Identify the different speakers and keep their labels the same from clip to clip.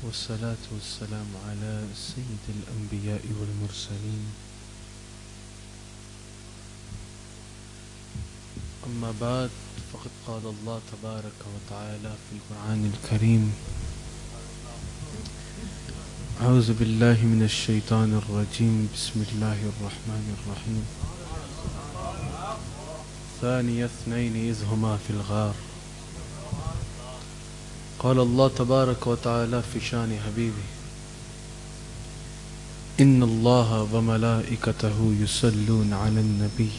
Speaker 1: والصلاة والسلام على سيد الأنبياء والمرسلين أما بعد فقد قال الله تبارك وتعالى في القرآن الكريم أعوذ بالله من الشيطان الرجيم بسم الله الرحمن الرحيم ثاني اثنين إذ هما في الغار قال الله تبارك وتعالى في شان حبيبه إن الله وملائكته يصلون على النبي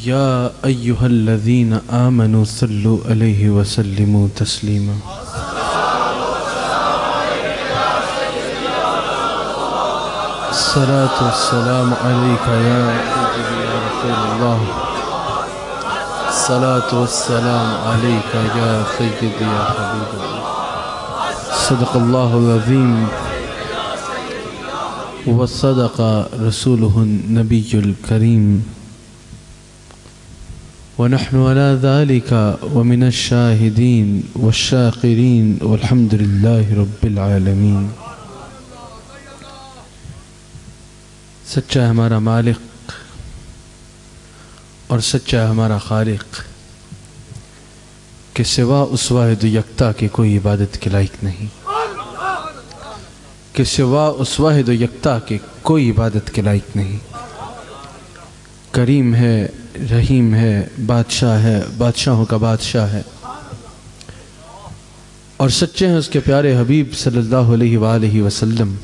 Speaker 1: يا أيها الذين آمنوا صلوا عليه وسلموا تسليما الصلاة والسلام عليك يا سيدي يا رسول الله الصلاة والسلام عليك يا سيدي يا حبيب الله صدق الله العظيم وصدق رسوله النبي الكريم ونحن على ذلك ومن الشاهدين والشاكرين والحمد لله رب العالمين سچا ہے ہمارا مالک اور سچا ہے ہمارا خالق کہ سوا اس واحد یکتا کے کوئی عبادت کے لائق نہیں کہ سوا اس واحد یکتا کے کوئی عبادت کے لائق نہیں کریم ہے رحیم ہے بادشاہوں کا بادشاہ ہے اور سچے ہیں اس کے پیارے حبیب صلی اللہ علیہ وآلہ وسلم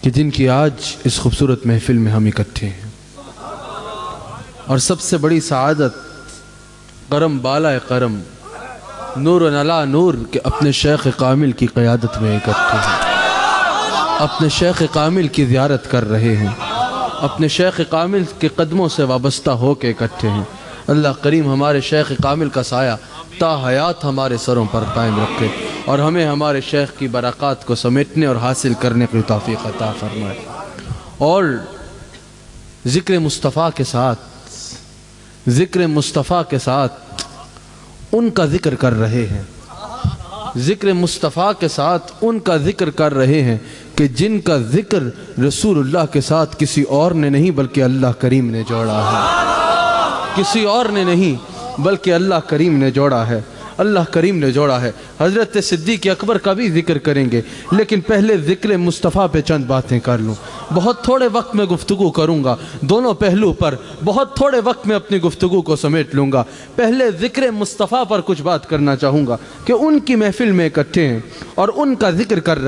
Speaker 1: کہ جن کی آج اس خوبصورت محفل میں ہم اکٹھے ہیں اور سب سے بڑی سعادت کرم بالا کرم نور نلا نور کہ اپنے شیخ کامل کی قیادت میں اکٹھے ہیں اپنے شیخ کامل کی زیارت کر رہے ہیں اپنے شیخ کامل کے قدموں سے وابستہ ہو کے اکٹھے ہیں اللہ کریم ہمارے شیخ کامل کا سایہ تا حیات ہمارے سروں پر قائم رکھے اور ہمیں ہمارے شیخ کی برکات کو سمیٹنے اور حاصل کرنے کی توفیق عطا فرمائے اور ذکر مصطفیٰ کے ساتھ ان کا ذکر کر رہے ہیں ذکر مصطفیٰ کے ساتھ ان کا ذکر کر رہے ہیں کہ جن کا ذکر رسول اللہ کے ساتھ کسی اور نے نہیں بلکہ اللہ کریم نے جوڑا ہے کسی اور نے نہیں بلکہ اللہ کریم نے جوڑا ہے اللہ کریم نے جوڑا ہے حضرت صدیق اکبر کا بھی ذکر کریں گے لیکن پہلے ذکر مصطفیٰ پہ چند باتیں کر لوں بہت تھوڑے وقت میں گفتگو کروں گا دونوں پہلو پر بہت تھوڑے وقت میں اپنی گفتگو کو سمیٹ لوں گا پہلے ذکر مصطفیٰ پر کچھ بات کرنا چاہوں گا کہ ان کی محفل میں اکٹھے ہیں اور ان کا ذکر کر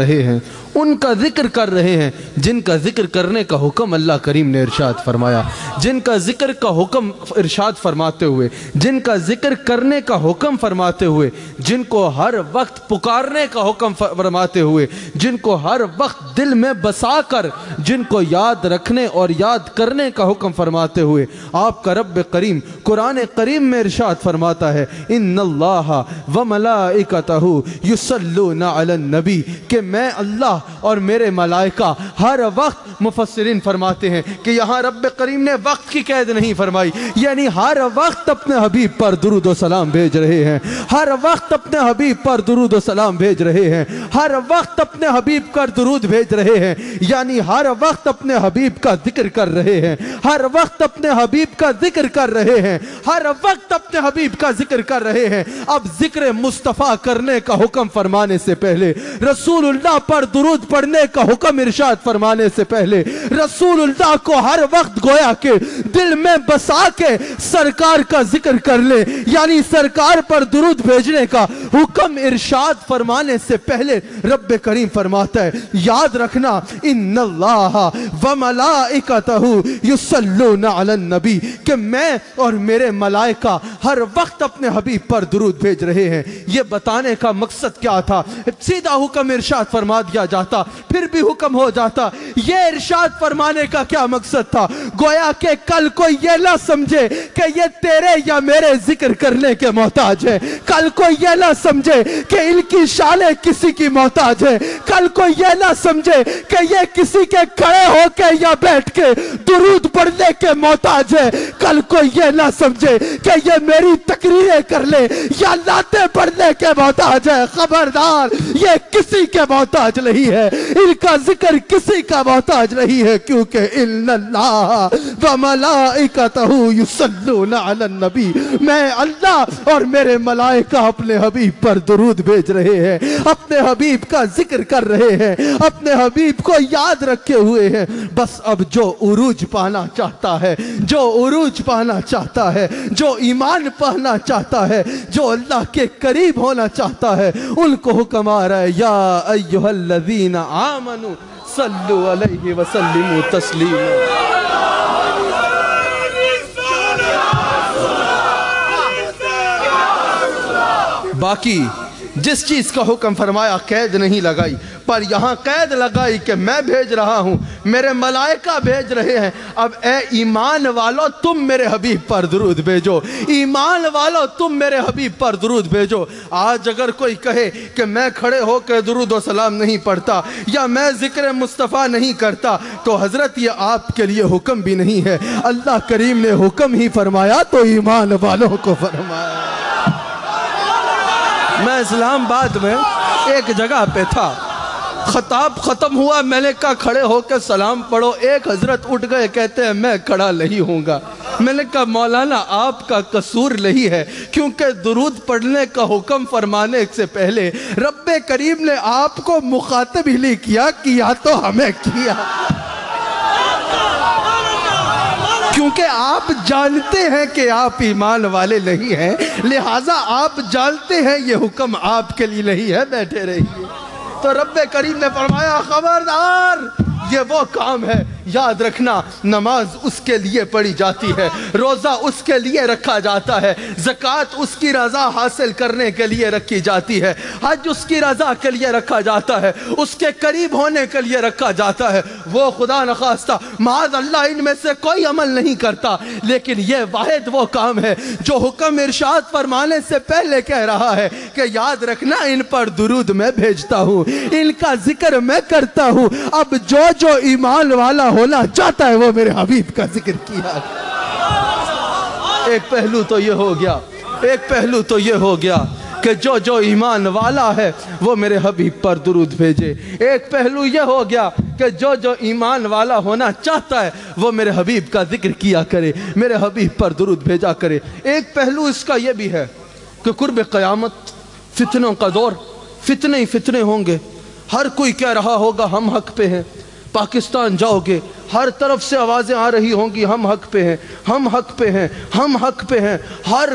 Speaker 1: رہے ہیں جن کا ذکر کرنے کا حکم اللہ کریم نے ارشاد فرمایا جن کا ذکر کا حکم ارشاد فرماتے ہوئے جن کا ذکر کرنے کا حکم فرماتے ہوئے جن کو ہر وقت پکارنے کا حکم فرماتے ہوئے جن کو ہر وقت دل میں بسا کر جن کو یاد رکھنے اور یاد کرنے کا حکم فرماتے ہوئے آپ کا رب کریم قرآن کریم میں ارشاد فرماتا ہے ان اللہ وملائکتہ یصلون علی النبی کہ میں اللہ اور میرے ملائکہ ہر وقت مفسرین فرماتے ہیں کہ یہاں رب کریم نے وقت کی قید نہیں فرمائی یعنی ہر وقت اپنے حبیب پر درود و سلام بھیج رہے ہیں ہر وقت اپنے حبیب پر درود و سلام بھیج رہے ہیں ہر وقت اپنے حبیب پر درود بھیج رہے ہیں یعنی ہر وقت اپنے حبیب کا ذکر کر رہے ہیں ہر وقت اپنے حبیب کا ذکر کر رہے ہیں ہر وقت اپنے حبیب کا ذکر کر رہے ہیں اب ذکر مصطفیٰ کرنے کا حکم فرمانے سے پہلے رسول اللہ پر درود پڑھنے کا حکم ارشاد فرمانے سے پہلے رسول اللہ کو ہر وقت گویا کہ دل میں بسا کے سرکار کا ذکر کر لے یعنی سرکار پر درود بھیجنے کا حکم ارشاد فرمانے سے پہلے رب کریم فرماتا ہے یاد رکھنا ان اللہ وملائکتہ یصلون علی النبی کہ میں اور میرے ملائکہ ہر وقت اپنے حبیب پر درود بھیج رہے ہیں یہ بتانے کا مقصد کیا تھا سیدھا حکم ارشاد فرما دیا جاتا پھر بھی حکم ہو جاتا یہ ارشاد فرمانے کا کیا مقصد تھا گویا کہ کل کوئی یہ نہ سمجھے کہ یہ تیرے یا میرے ذکر کرنے کے محتاج ہے کل کوئی یہ نہ سمجھے کہ ان کی شانیں کسی کی محتاج ہے، کل کو یہ نہ سمجھے کہ یہ کسی کے کھڑے ہو کے یا بیٹھ کے درود پڑھنے کے محتاج ہے، کل کو یہ نہ سمجھے کہ یہ میری تقریریں کر لے یا نعتیں پڑھنے کے محتاج ہے۔ خبردار، یہ کسی کے محتاج نہیں ہے، ان کا ذکر کسی کا محتاج نہیں ہے، کیونکہ ان اللہ وملائکتہ یصلون علی النبی، میں اللہ اور میرے ملائکہ اپنے حبیب پر درود بھیج رہے ہیں، اپنے حبیب کا ذکر کر رہے ہیں، اپنے حبیب کو یاد رکھے ہوئے ہیں۔ بس اب جو عروج پانا چاہتا ہے، جو عروج پانا چاہتا ہے، جو ایمان پانا چاہتا ہے، جو اللہ کے قریب ہونا چاہتا ہے، ان کو حکم آ رہا ہے، یا ایھا الذین آمنوا صلوا علیہ وسلموا تسلیما۔ باقی جس چیز کا حکم فرمایا قید نہیں لگائی، پر یہاں قید لگائی کہ میں بھیج رہا ہوں، میرے ملائکہ بھیج رہے ہیں۔ اب اے ایمان والو تم میرے حبیب پر درود بھیجو، ایمان والو تم میرے حبیب پر درود بھیجو۔ آج اگر کوئی کہے کہ میں کھڑے ہو کے درود و سلام نہیں پڑھتا یا میں ذکر مصطفیٰ نہیں کرتا، تو حضرت یہ آپ کے لیے حکم بھی نہیں ہے، اللہ کریم نے حکم ہی فرمایا تو ایمان والوں کو فرمایا۔ میں اسلام آباد میں ایک جگہ پہ تھا، خطاب ختم ہوا، میں نے کہا کھڑے ہو کے سلام پڑھو، ایک حضرت اٹھ گئے کہتے ہیں میں کھڑا نہیں ہوں گا۔ میں نے کہا مولانا آپ کا قصور نہیں ہے، کیونکہ درود پڑھنے کا حکم فرمانے سے پہلے رب کریم نے آپ کو مخاطب ہی نہیں کیا تو ہمیں کیا، کیونکہ آپ جانتے ہیں کہ آپ ایمان والے نہیں ہیں، لہٰذا آپ جانتے ہیں یہ حکم آپ کے لیے نہیں ہے، بیٹھے رہیے۔ تو رب کریم نے فرمایا خبردار، یہ وہ کام ہے، یاد رکھنا، نماز اس کے لیے پڑھی جاتی ہے، روزہ اس کے لیے رکھا جاتا ہے، زکوٰۃ اس کی رضا حاصل کرنے کے لیے رکھی جاتی ہے، حج اس کی رضا کے لیے رکھا جاتا ہے، اس کے قریب ہونے کے لیے رکھا جاتا ہے۔ وہ خدا نخواستہ معاذ اللہ ان میں سے کوئی عمل نہیں کرتا، لیکن یہ واحد وہ کام ہے جو حکم ارشاد فرمانے سے پہلے کہہ رہا ہے کہ یاد رکھنا ان پر درود میں بھیجتا ہوں، ان کا ذکر میں کرتا ہوں۔ اب جو ایمان والا ہونا چاہتا ہے وہ میرے حبیب کا ذکر کیا۔ ایک پہلو تو یہ ہو گیا، ایک پہلو تو یہ ہو گیا کہ جو ایمان والا ہے وہ میرے حبیب پر درود بھیجے۔ ایک پہلو یہ ہو گیا کہ جو ایمان والا ہونا چاہتا ہے وہ میرے حبیب کا ذکر کیا کرے، میرے حبیب پر درود بھیجا کرے۔ ایک پہلو اس کا یہ بھی ہے کہ قرب قیامت، فتنوں کا دور، فتنے ہی فتنے ہوں گے، ہر کوئی کہہ رہا ہوگا ہم حق پہ ہیں۔ پاکستان جاؤ گے، ہر طرف سے آوازیں آ رہی ہوں گی ہم حق پہ ہیں، ہم حق پہ ہیں، ہم حق پہ ہیں۔ ہر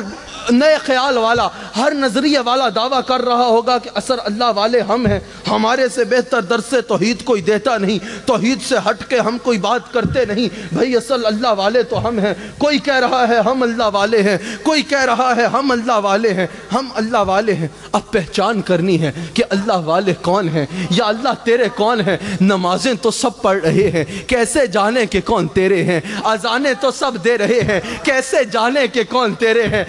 Speaker 1: نئے خیال والا، ہر نظریہ والا دعویٰ کر رہا ہوگا کہ اثر اللہ والے ہم ہیں، ہمارے سے بہتر درس توحید کوئی دیتا نہیں، توحید سے ہٹ کے ہم کوئی بات کرتے نہیں، بھئی اصل اللہ والے تو ہم ہیں۔ کوئی کہہ رہا ہے ہم اللہ والے ہیں، کوئی کہہ رہا ہے ہم اللہ والے ہیں، ہم اللہ والے ہیں۔ اب پہچان کرنی ہے کہ اللہ والے کون ہیں یا اللہ تیرے کون ہیں۔ نمازیں تو سب پڑھ رہے ہیں، کیسے جانے کہ کون تیرے ہیں؟ اذانیں تو سب دے رہے ہیں، کیسے جانے کہ کون تیرے ہیں؟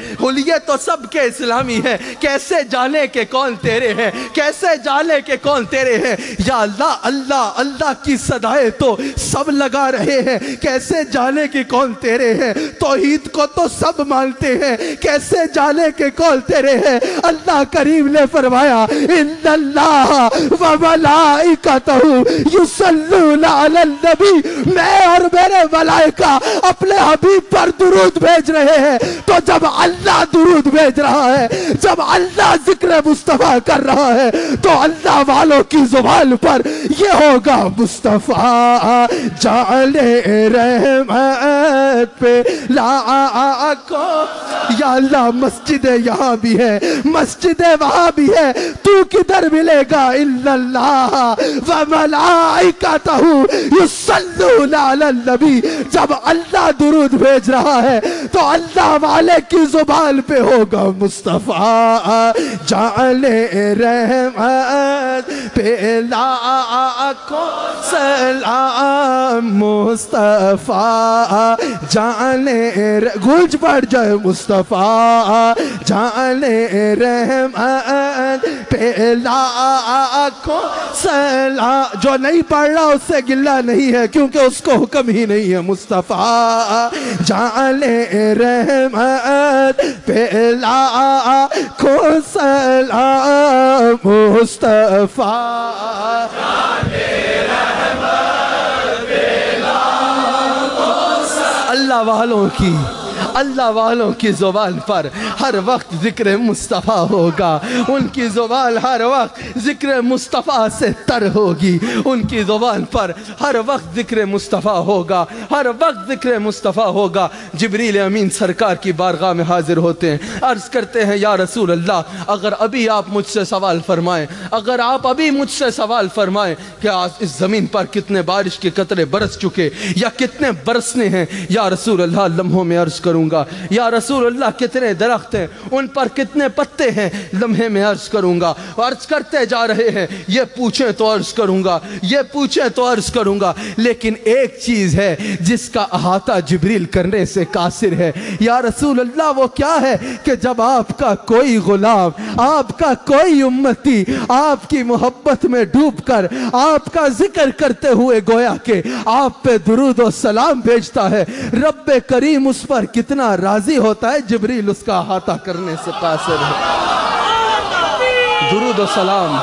Speaker 1: یہ تو سب کے اسلامی ہیں، کیسے جانے کہ کون تیرے ہیں؟ کیسے جانے کہ کون تیرے ہیں؟ یا اللہ اللہ اللہ کی صدائیں تو سب لگا رہے ہیں، کیسے جانے کہ کون تیرے ہیں؟ توحید کو تو سب مانتے ہیں، کیسے جانے کہ کون تیرے ہیں؟ اللہ کریم نے فرمایا ان اللہ وملائکتہ یصلون علی النبی، میں اور میرے ملائکہ اپنے حبیب پر درود بھیج رہے ہیں۔ تو جب اللہ درود بھیج رہا ہے، جب اللہ ذکر مصطفیٰ کر رہا ہے، تو اللہ والوں کی زبان پر یہ ہوگا مصطفیٰ جعل رحمت پہ لاکھوں۔ یا اللہ مسجد یہاں بھی ہے، مسجد وہاں بھی ہے، تو کدھر ملے گا؟ الا اللہ وملائکتہ یصلون علی النبی۔ جب اللہ درود بھیج رہا ہے تو اللہ والے کی زبان زوال پہ ہوگا مصطفیٰ جان رحمت پہ لاکھوں سلام مصطفیٰ جان گونج پڑ جائے مصطفیٰ جان رحمت پہ لاکھوں سلام. جو نہیں پڑھ رہا اس سے گلہ نہیں ہے کیونکہ اس کو حکم ہی نہیں ہے. مصطفیٰ جان رحمت پہ لاکھوں سلام مصطفیٰ جان رحمت پہ لاکھوں سلام. اللہ والوں کی زبان پر ہر وقت ذکر مصطفیٰ ہوگا. ان کی زبان ہر وقت ذکر مصطفیٰ سے تر ہوگی. ان کی زبان پر ہر وقت ذکر مصطفیٰ ہوگا. ہر وقت ذکر مصطفیٰ ہوگا. جبریل امین سرکار کی بارگاہ میں حاضر ہوتے ہیں, عرض کرتے ہیں یا رسول اللہ اگر ابھی آپ مجھ سے سوال فرمائیں, اگر آپ ابھی مجھ سے سوال فرمائیں کہ آج اس زمین پر کتنے بارش کے قطرے برس چکے یا کتنے برسنے ہیں, یا رسول اللہ لمحوں میں عرض کروں گا. یا رسول اللہ کتنے درخت ہیں, ان پر کتنے پتے ہیں, لمحے میں عرض کروں گا. عرض کرتے جا رہے ہیں, یہ پوچھیں تو عرض کروں گا, یہ پوچھیں تو عرض کروں گا. لیکن ایک چیز ہے جس کا احاطہ جبریل کرنے سے قاصر ہے. یا رسول اللہ وہ کیا ہے کہ جب آپ کا کوئی غلام, آپ کا کوئی امتی آپ کی محبت میں ڈوب کر آپ کا ذکر کرتے ہوئے گویا کہ آپ پہ درود و سلام بھیجتا ہے, رب کریم اس پر کتنا راضی ہوتا ہے. جبریل اس کا احاطہ کرنے سے قاصر ہے. درود و سلام,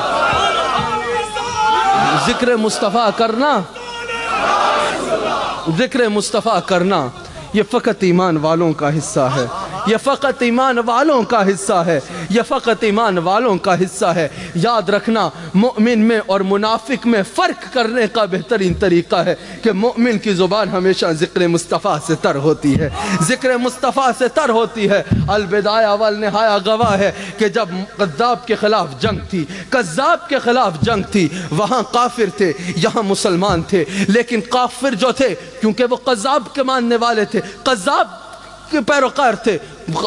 Speaker 1: ذکر مصطفیٰ کرنا, ذکر مصطفیٰ کرنا یہ فقط ایمان والوں کا حصہ ہے. یہ فقط ایمان والوں کا حصہ ہے. یہ فقط ایمان والوں کا حصہ ہے. یاد رکھنا مؤمن میں اور منافق میں فرق کرنے کا بہترین طریقہ ہے کہ مؤمن کی زبان ہمیشہ ذکر مصطفیٰ سے تر ہوتی ہے, ذکر مصطفیٰ سے تر ہوتی ہے. البدایہ والنہایہ گواہ ہے کہ جب قذاب کے خلاف جنگ تھی, قذاب کے خلاف جنگ تھی, وہاں کافر تھے, یہاں مسلمان تھے. لیکن کافر جو تھے کیونکہ وہ قذاب کے ماننے والے تھے, قذاب کے پیروکار تھے,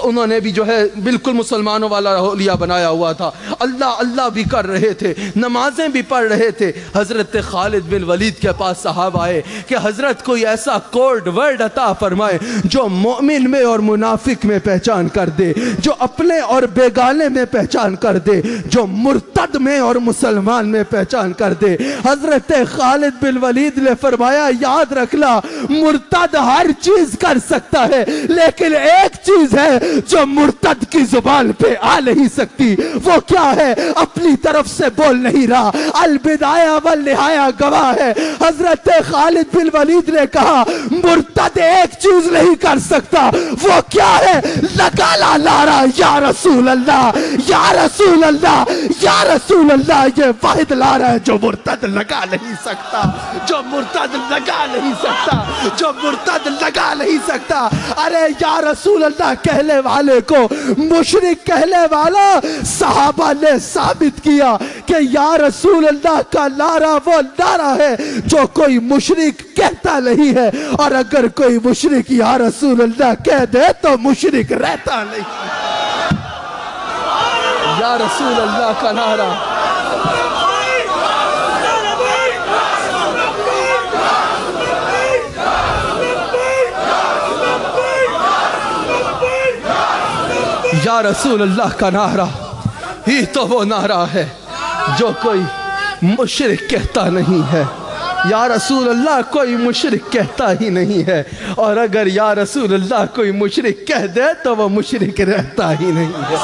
Speaker 1: انہوں نے بھی جو ہے بالکل مسلمانوں والا حلیہ بنایا ہوا تھا. اللہ اللہ بھی کر رہے تھے, نمازیں بھی پڑھ رہے تھے. حضرت خالد بن ولید کے پاس صحابہ آئے کہ حضرت کوئی ایسا کوڈ ورڈ عطا فرمائے جو مومن میں اور منافق میں پہچان کر دے, جو اپنے اور بیگانے میں پہچان کر دے, جو مرتد میں اور مسلمان میں پہچان کر دے. حضرت خالد بن ولید نے فرمایا یاد رکھنا مرتد ہر چیز کر سکتا ہے لیکن ایک چیز ہے جو مرتد کی زبان پہ آ نہیں سکتی. وہ کیا ہے؟ اپنی طرف سے بول نہیں رہا. البدایہ والنہایہ گواہ ہے. حضرت خالد بن ولید نے کہا مرتد ایک چیز نہیں کر سکتا. وہ کیا ہے؟ لگا لا نعرہ یا رسول اللہ, یا رسول اللہ, یا رسول اللہ. یہ واحد نعرہ ہے جو مرتد لگا نہیں سکتا, جو مرتد لگا نہیں سکتا, جو مرتد لگا نہیں سکتا. ارے یا رسول اللہ کہنے والے کو مشرک کہنے والا صحابہ نے ثابت کیا کہ یا رسول اللہ کا نعرہ وہ نعرہ ہے جو کوئی مشرک کہتا نہیں ہے, اور اگر کوئی مشرک یا رسول اللہ کہہ دے تو مشرک رہتا نہیں. یا رسول اللہ کا نعرہ, یا رسول اللہ کا نعرہ ہی تو وہ نعرہ ہے جو کوئی مشرک کہتا نہیں ہے. یا رسول اللہ کوئی مشرک کہتا ہی نہیں ہے, اور اگر یا رسول اللہ کوئی مشرک کہہ دے تو وہ مشرک رہتا ہی نہیں ہے,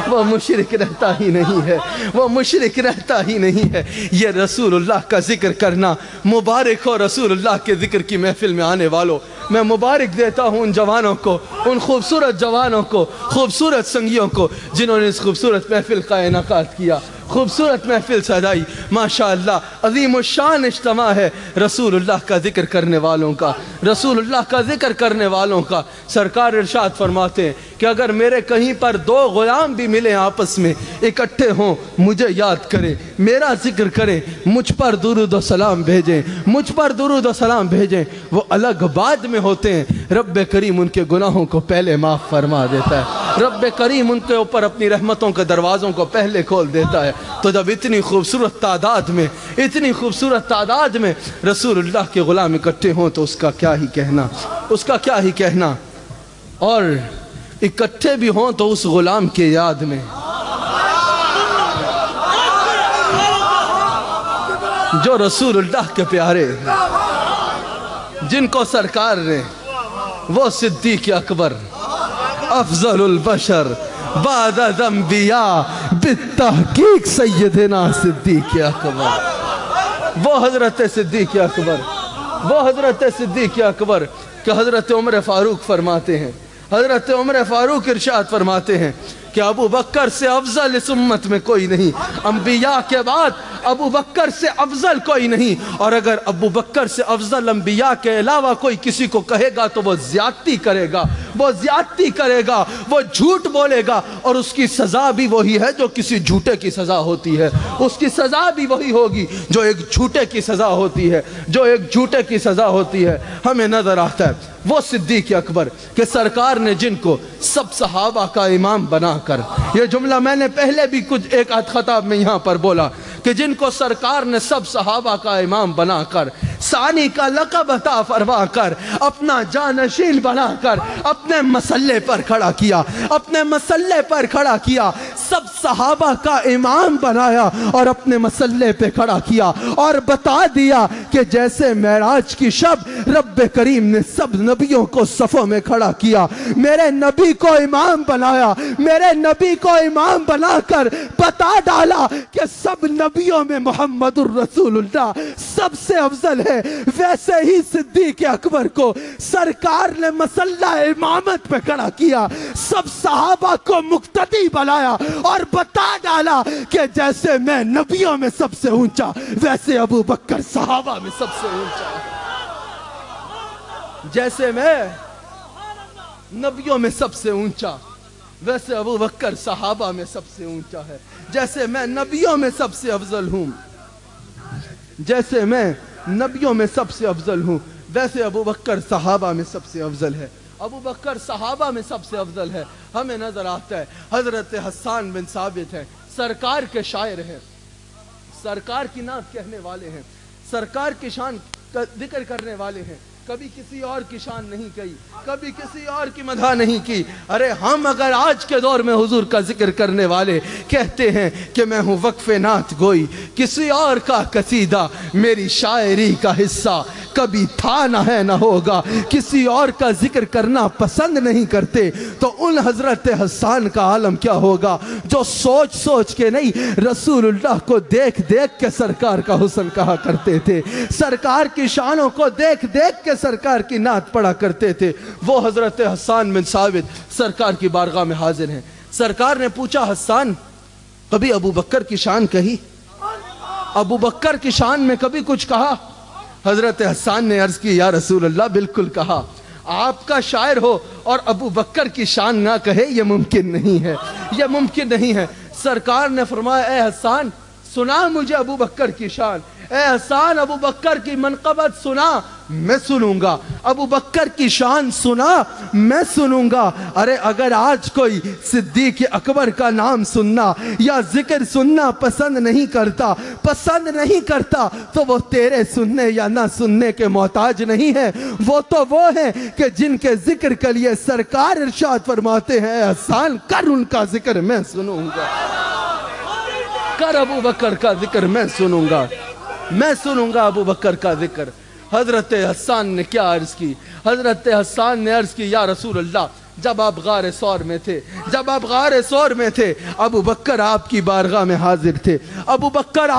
Speaker 1: وہ مشرک رہتا ہی نہیں ہے, وہ مشرک رہتا ہی نہیں ہے. یہ رسول اللہ کا ذکر کرنا مبارک ہو. رسول اللہ کے ذکر کی محفل میں آنے والوں میں مبارک دیتا ہوں ان جوانوں کو, ان خوبصورت جوانوں کو, خوبصورت سنگیوں کو جنہوں نے اس خوبصورت محفل کا انعقاد کیا, خوبصورت محفل سجائی. ماشاءاللہ عظیم الشان اجتماع ہے رسول اللہ کا ذکر کرنے والوں کا, رسول اللہ کا ذکر کرنے والوں کا. سرکار ارشاد فرماتے ہیں کہ اگر میرے کہیں پر دو غلام بھی ملیں آپس میں اکٹھے ہوں, مجھے یاد کریں, میرا ذکر کریں, مجھ پر درود و سلام بھیجیں, مجھ پر درود و سلام بھیجیں, وہ الگ بعد میں ہوتے ہیں, رب کریم ان کے گناہوں کو پہلے معاف فرما دیتا ہے. رب کریم ان کے اوپر اپنی رحمتوں کے دروازوں کو پہلے کھول دیتا ہے. تو جب اتنی خوبصورت تعداد میں رسول اللہ کے غلام اکٹھے ہوں تو اس کا کیا ہی کہنا, اور اکٹھے بھی ہوں تو اس غلام کے یاد میں جو رسول اللہ کے پیارے, جن کو سرکار نے وہ صدیق اکبر افضل البشر بعد الانبیاء بالتحقیق سیدنا صدیق اکبر, وہ حضرت صدیق اکبر کہ حضرت عمر فاروق فرماتے ہیں, حضرت عمر فاروق ارشاد فرماتے ہیں کہ ابو بکر سے افضل اس امت میں کوئی نہیں, انبیاء کے بعد ابو بکر سے افضل کوئی نہیں, اور اگر ابو بکر سے افضل انبیاء کے علاوہ کوئی کسی کو کہے گا تو وہ زیادتی کرے گا, وہ جھوٹ بولے گا, اور اس کی سزا بھی وہی ہے جو کسی جھوٹے کی سزا ہوتی ہے, اس کی سزا بھی وہی ہوگی جو ایک جھوٹے کی سزا ہوتی ہے. ہمیں نظر آتا ہے وہ صدیق اکبر کہ سرکار نے جن کو سب صحابہ کا امام بنا کر, یہ جملہ میں نے پہلے بھی کچھ ایک آدھ خطاب میں یہاں پر بولا کہ جن کو سرکار نے سب صحابہ کا امام بنا کر, ثانی کا لقب عطا فرما کر, اپنا جانشین بنا کر اپنے مسلح پر کھڑا کیا, سب صحابہ کا امام بنایا اور اپنے مسلح پہ کھڑا کیا, اور بتا دیا کہ جیسے معراج کی شب رب کریم نے سب نبیوں کو صفوں میں کھڑا کیا, میرے نبی کو امام بنایا, میرے نبی کو امام بنا کر بتا ڈالا کہ سب نبیوں میں محمد الرسول اللہ سب سے افضل ہے, ویسے ہی صدیق اکبر کو سرکار نے مسلح امامت پہ کھڑا کیا, سب صحابہ کو مقتدی بنایا اور بتا ڈالا کہ جیسے میں نبیوں میں سب سے اونچا ویسے ابو بکر صحابہ میں سب سے اونچا ہے, جیسے میں نبیوں میں سب سے اونچا ویسے ابو بکر صحابہ میں سب سے اونچا ہے, جیسے میں نبیوں میں سب سے افضل ہوں ویسے ابو بکر صحابہ میں سب سے افضل ہے, ہمیں نظر آتا ہے حضرت حسان بن ثابت ہے, سرکار کے شاعر ہیں, سرکار کی نعت کہنے والے ہیں, سرکار کی شان کا ذکر کرنے والے ہیں, کبھی کسی اور کی شان نہیں کی, کبھی کسی اور کی مدح نہیں کی. ارے ہم اگر آج کے دور میں حضور کا ذکر کرنے والے کہتے ہیں کہ میں ہوں وقف نعت گوئی, کسی اور کا قصیدہ میری شاعری کا حصہ کبھی تھا نہ ہے نہ ہوگا, کسی اور کا ذکر کرنا پسند نہیں کرتے, تو ان حضرت حسان کا عالم کیا ہوگا جو سوچ کے نہیں رسول اللہ کو دیکھ کے سرکار کا حسن کہا کرتے تھے, سرکار کی شانوں کو دیکھ کے سرکار کی نعت پڑھا کرتے تھے. وہ حضرت حسان بن ثابت سرکار کی بارگاہ میں حاضر ہیں. سرکار نے پوچھا, حسان کبھی ابو بکر کی شان کہی, ابو بکر کی شان میں کبھی کچھ کہا؟ حضرت حسان نے عرض کی, یا رسول اللہ بالکل کہا, آپ کا شاعر ہو اور ابو بکر کی شان نہ کہے یہ ممکن نہیں ہے. سرکار نے فرمایا, اے حسان سنا مجھے ابو بکر کی شان, اے حسان ابو بکر کی منقبت سنا, میں سنوں گا, ابو بکر کی شان سنا, میں سنوں گا. ارے اگر آج کوئی صدیق اکبر کا نام سننا یا ذکر سننا پسند نہیں کرتا تو وہ تیرے سننے یا نہ سننے کے محتاج نہیں ہے, وہ تو وہ ہیں کہ جن کے ذکر کے لیے سرکار ارشاد فرماتے ہیں, اے حسان کر ان کا ذکر میں سنوں گا, کر ابو بکر کا ذکر میں سنوں گا ابو بکر کا ذکر. حضرت حسان نے کیا عرض کی؟ حضرت حسان نے عرض کی, یا رسول اللہ جب آپ غار ثور میں تھے ابو بکر آپ کی بارگاہ میں حاضر تھے, ابو بکر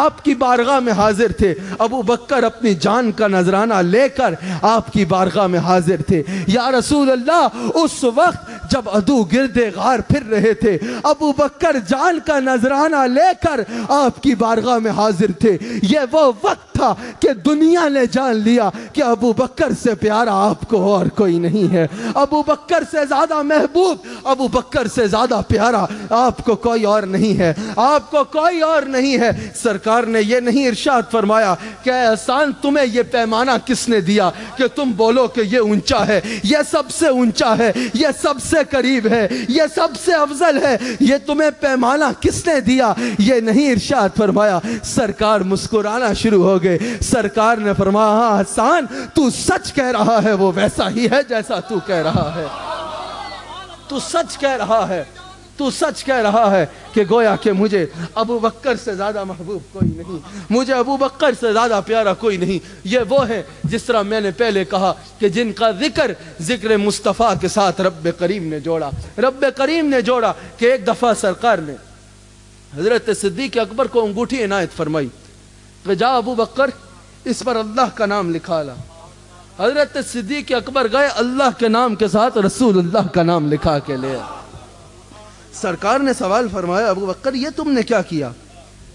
Speaker 1: اپنی جان کا نذرانہ لے کر آپ کی بارگاہ میں حاضر تھے. یا رسول اللہ اس وقت جب عدو گردے غار پھر رہے تھے, ابو بکر جان کا نذرانہ لے کر آپ کی بارگاہ میں حاضر تھے. یہ وہ وقت تھا کہ دنیا نے جان لیا کہ ابو بکر سے پیارا آپ کو اور کوئی نہیں ہے، ابو بکر سے زیادہ محبوب، ابو بکر سے زیادہ پیارا آپ کو کوئی اور نہیں ہے، آپ کو کوئی اور نہیں ہے۔ سرکار نے یہ نہیں ارشاد فرمایا کہ اے احسان تمہیں یہ پیمانہ کس نے دیا کہ تم بولو کہ یہ اونچا ہے، یہ سب سے اونچا ہے، یہ سب سے قریب ہے، یہ سب سے افضل ہے، یہ تمہیں پیمانہ کس نے دیا؟ یہ نہیں ارشاد فرمایا۔ سرکار مسکرانا شروع ہو گئے۔ سرکار نے فرمایا ہاں حسان تو سچ کہہ رہا ہے، وہ ویسا ہی ہے جیسا تو کہہ رہا ہے، تو سچ کہہ رہا ہے، تو سچ کہہ رہا ہے کہ گویا کہ مجھے ابو بکر سے زیادہ محبوب کوئی نہیں، مجھے ابو بکر سے زیادہ پیارا کوئی نہیں۔ یہ وہ ہے جس طرح میں نے پہلے کہا کہ جن کا ذکر مصطفیٰ کے ساتھ رب کریم نے جوڑا، رب کریم نے جوڑا کہ ایک دفعہ سرکار نے حضرت صدیق اکبر کو انگوٹھی عنایت فرمائی کہ جا ابو بکر اس پر اللہ کا نام لکھا لا۔ حضرت صدیق اکبر گئے، اللہ کے نام کے ساتھ رسول اللہ کا نام لکھا کے لے۔ سرکار نے سوال فرمایا ابو بکر یہ تم نے کیا کیا؟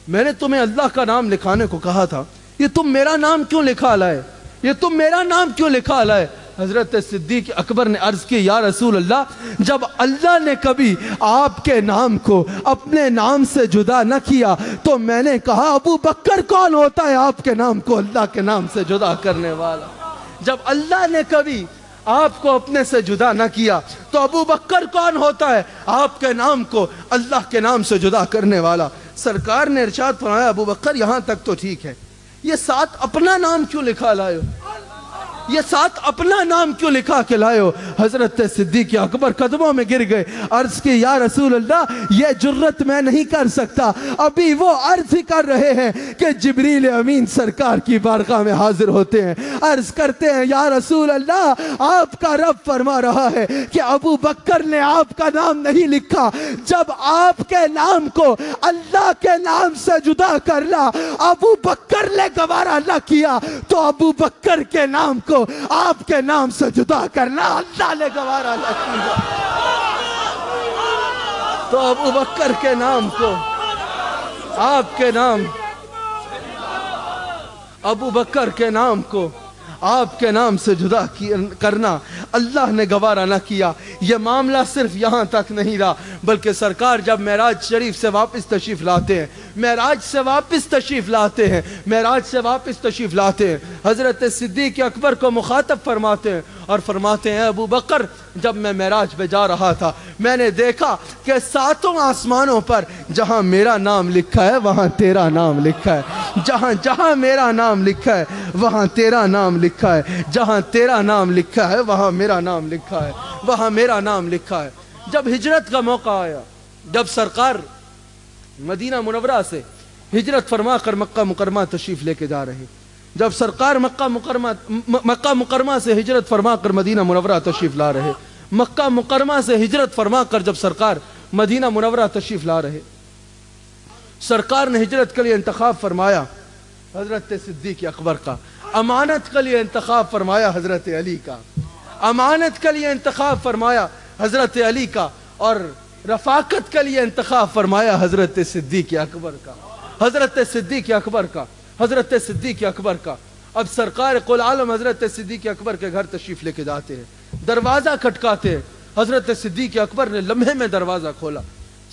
Speaker 1: میں نے تمہیں اللہ کا نام لکھانے کو کہا تھا، یہ تم میرا نام کیوں لکھا لائے؟ یہ تم میرا نام کیوں لکھا لائے؟ حضرت صدیق اکبر نے عرض کی یا رسول اللہ جب اللہ نے کبھی آپ کے نام کو اپنے نام سے جدا نہ کیا تو میں نے کہا ابو بکر کون ہوتا ہے آپ کے نام کو اللہ کے نام سے جدا کرنے والا؟ جب اللہ نے کبھی آپ کو اپنے سے جدا نہ کیا تو ابو بکر کون ہوتا ہے آپ کے نام کو اللہ کے نام سے جدا کرنے والا؟ سرکار نے ارشاد فرمایا ابو بکر یہاں تک تو ٹھیک ہے، یہ ساتھ اپنا نام کیوں لکھا لائے ہو؟ یہ ساتھ اپنا نام کیوں لکھا کے لائے ہو؟ حضرت صدیق اکبر قدموں میں گر گئے، عرض کی یا رسول اللہ یہ جرت میں نہیں کر سکتا۔ ابھی وہ عرض ہی کر رہے ہیں کہ جبریل امین سرکار کی بارگاہ میں حاضر ہوتے ہیں، عرض کرتے ہیں یا رسول اللہ آپ کا رب فرما رہا ہے کہ ابو بکر نے آپ کا نام نہیں لکھا، جب آپ کے نام کو اللہ کے نام سے جدا کرنا ابو بکر نے گوارا نہ کیا تو ابو بکر کے نام کو آپ کے نام سے جدا کرنا اللہ نے گوارا نہ کیا، تو ابو بکر کے نام کو آپ کے نام، ابو بکر کے نام کو آپ کے نام سے جدا کرنا اللہ نے گوارا نہ کیا۔ یہ معاملہ صرف یہاں تک نہیں رہا بلکہ سرکار جب معراج شریف سے واپس تشریف لاتے ہیں، معراج سے واپس تشریف لاتے ہیں، معراج سے واپس تشریف لاتے ہیں، حضرت صدیق اکبر کو مخاطب فرماتے ہیں اور فرماتے ہیں ابو بکر جب میں معراج پہ جا رہا تھا میں نے دیکھا کہ ساتوں آسمانوں پر جہاں میرا نام لکھا ہے وہاں تیرا نام لکھا ہے، جہاں جہاں میرا نام لکھا ہے وہاں تیرا نام لکھا ہے، جہاں تیرا نام لکھا ہے وہاں میرا نام لکھا ہے، وہاں میرا نام لکھا ہے۔ جب ہجرت کا موقع آیا، جب سرکار مدینہ منورہ سے ہجرت فرما کر مکہ مکرمہ تشریف لے کے جا رہے، جب سرکار مکہ مکرمہ سے ہجرت فرما کر مدینہ منورہ تشریف لا رہے، مکہ مکرمہ سے ہجرت فرما کر جب سرکار مدینہ منورہ تشریف لا رہے، سرکار نے ہجرت کے لیے انتخاب فرمایا حضرت صدیق اکبر کا، امانت کے لیے انتخاب فرمایا حضرت علی کا، امانت کے لیے انتخاب فرمایا حضرت علی کا، اور رفاقت کے لیے انتخاب فرمایا حضرت صدیق اکبر کا، حضرت صدیق اکبر کا، حضرت صدیق اکبر کا۔ اب سرکار قل عالم حضرت صدیق اکبر کے گھر تشریف لے کے جاتے ہیں، دروازہ کھٹکاتے ہیں، حضرت صدیق اکبر نے لمحے میں دروازہ کھولا،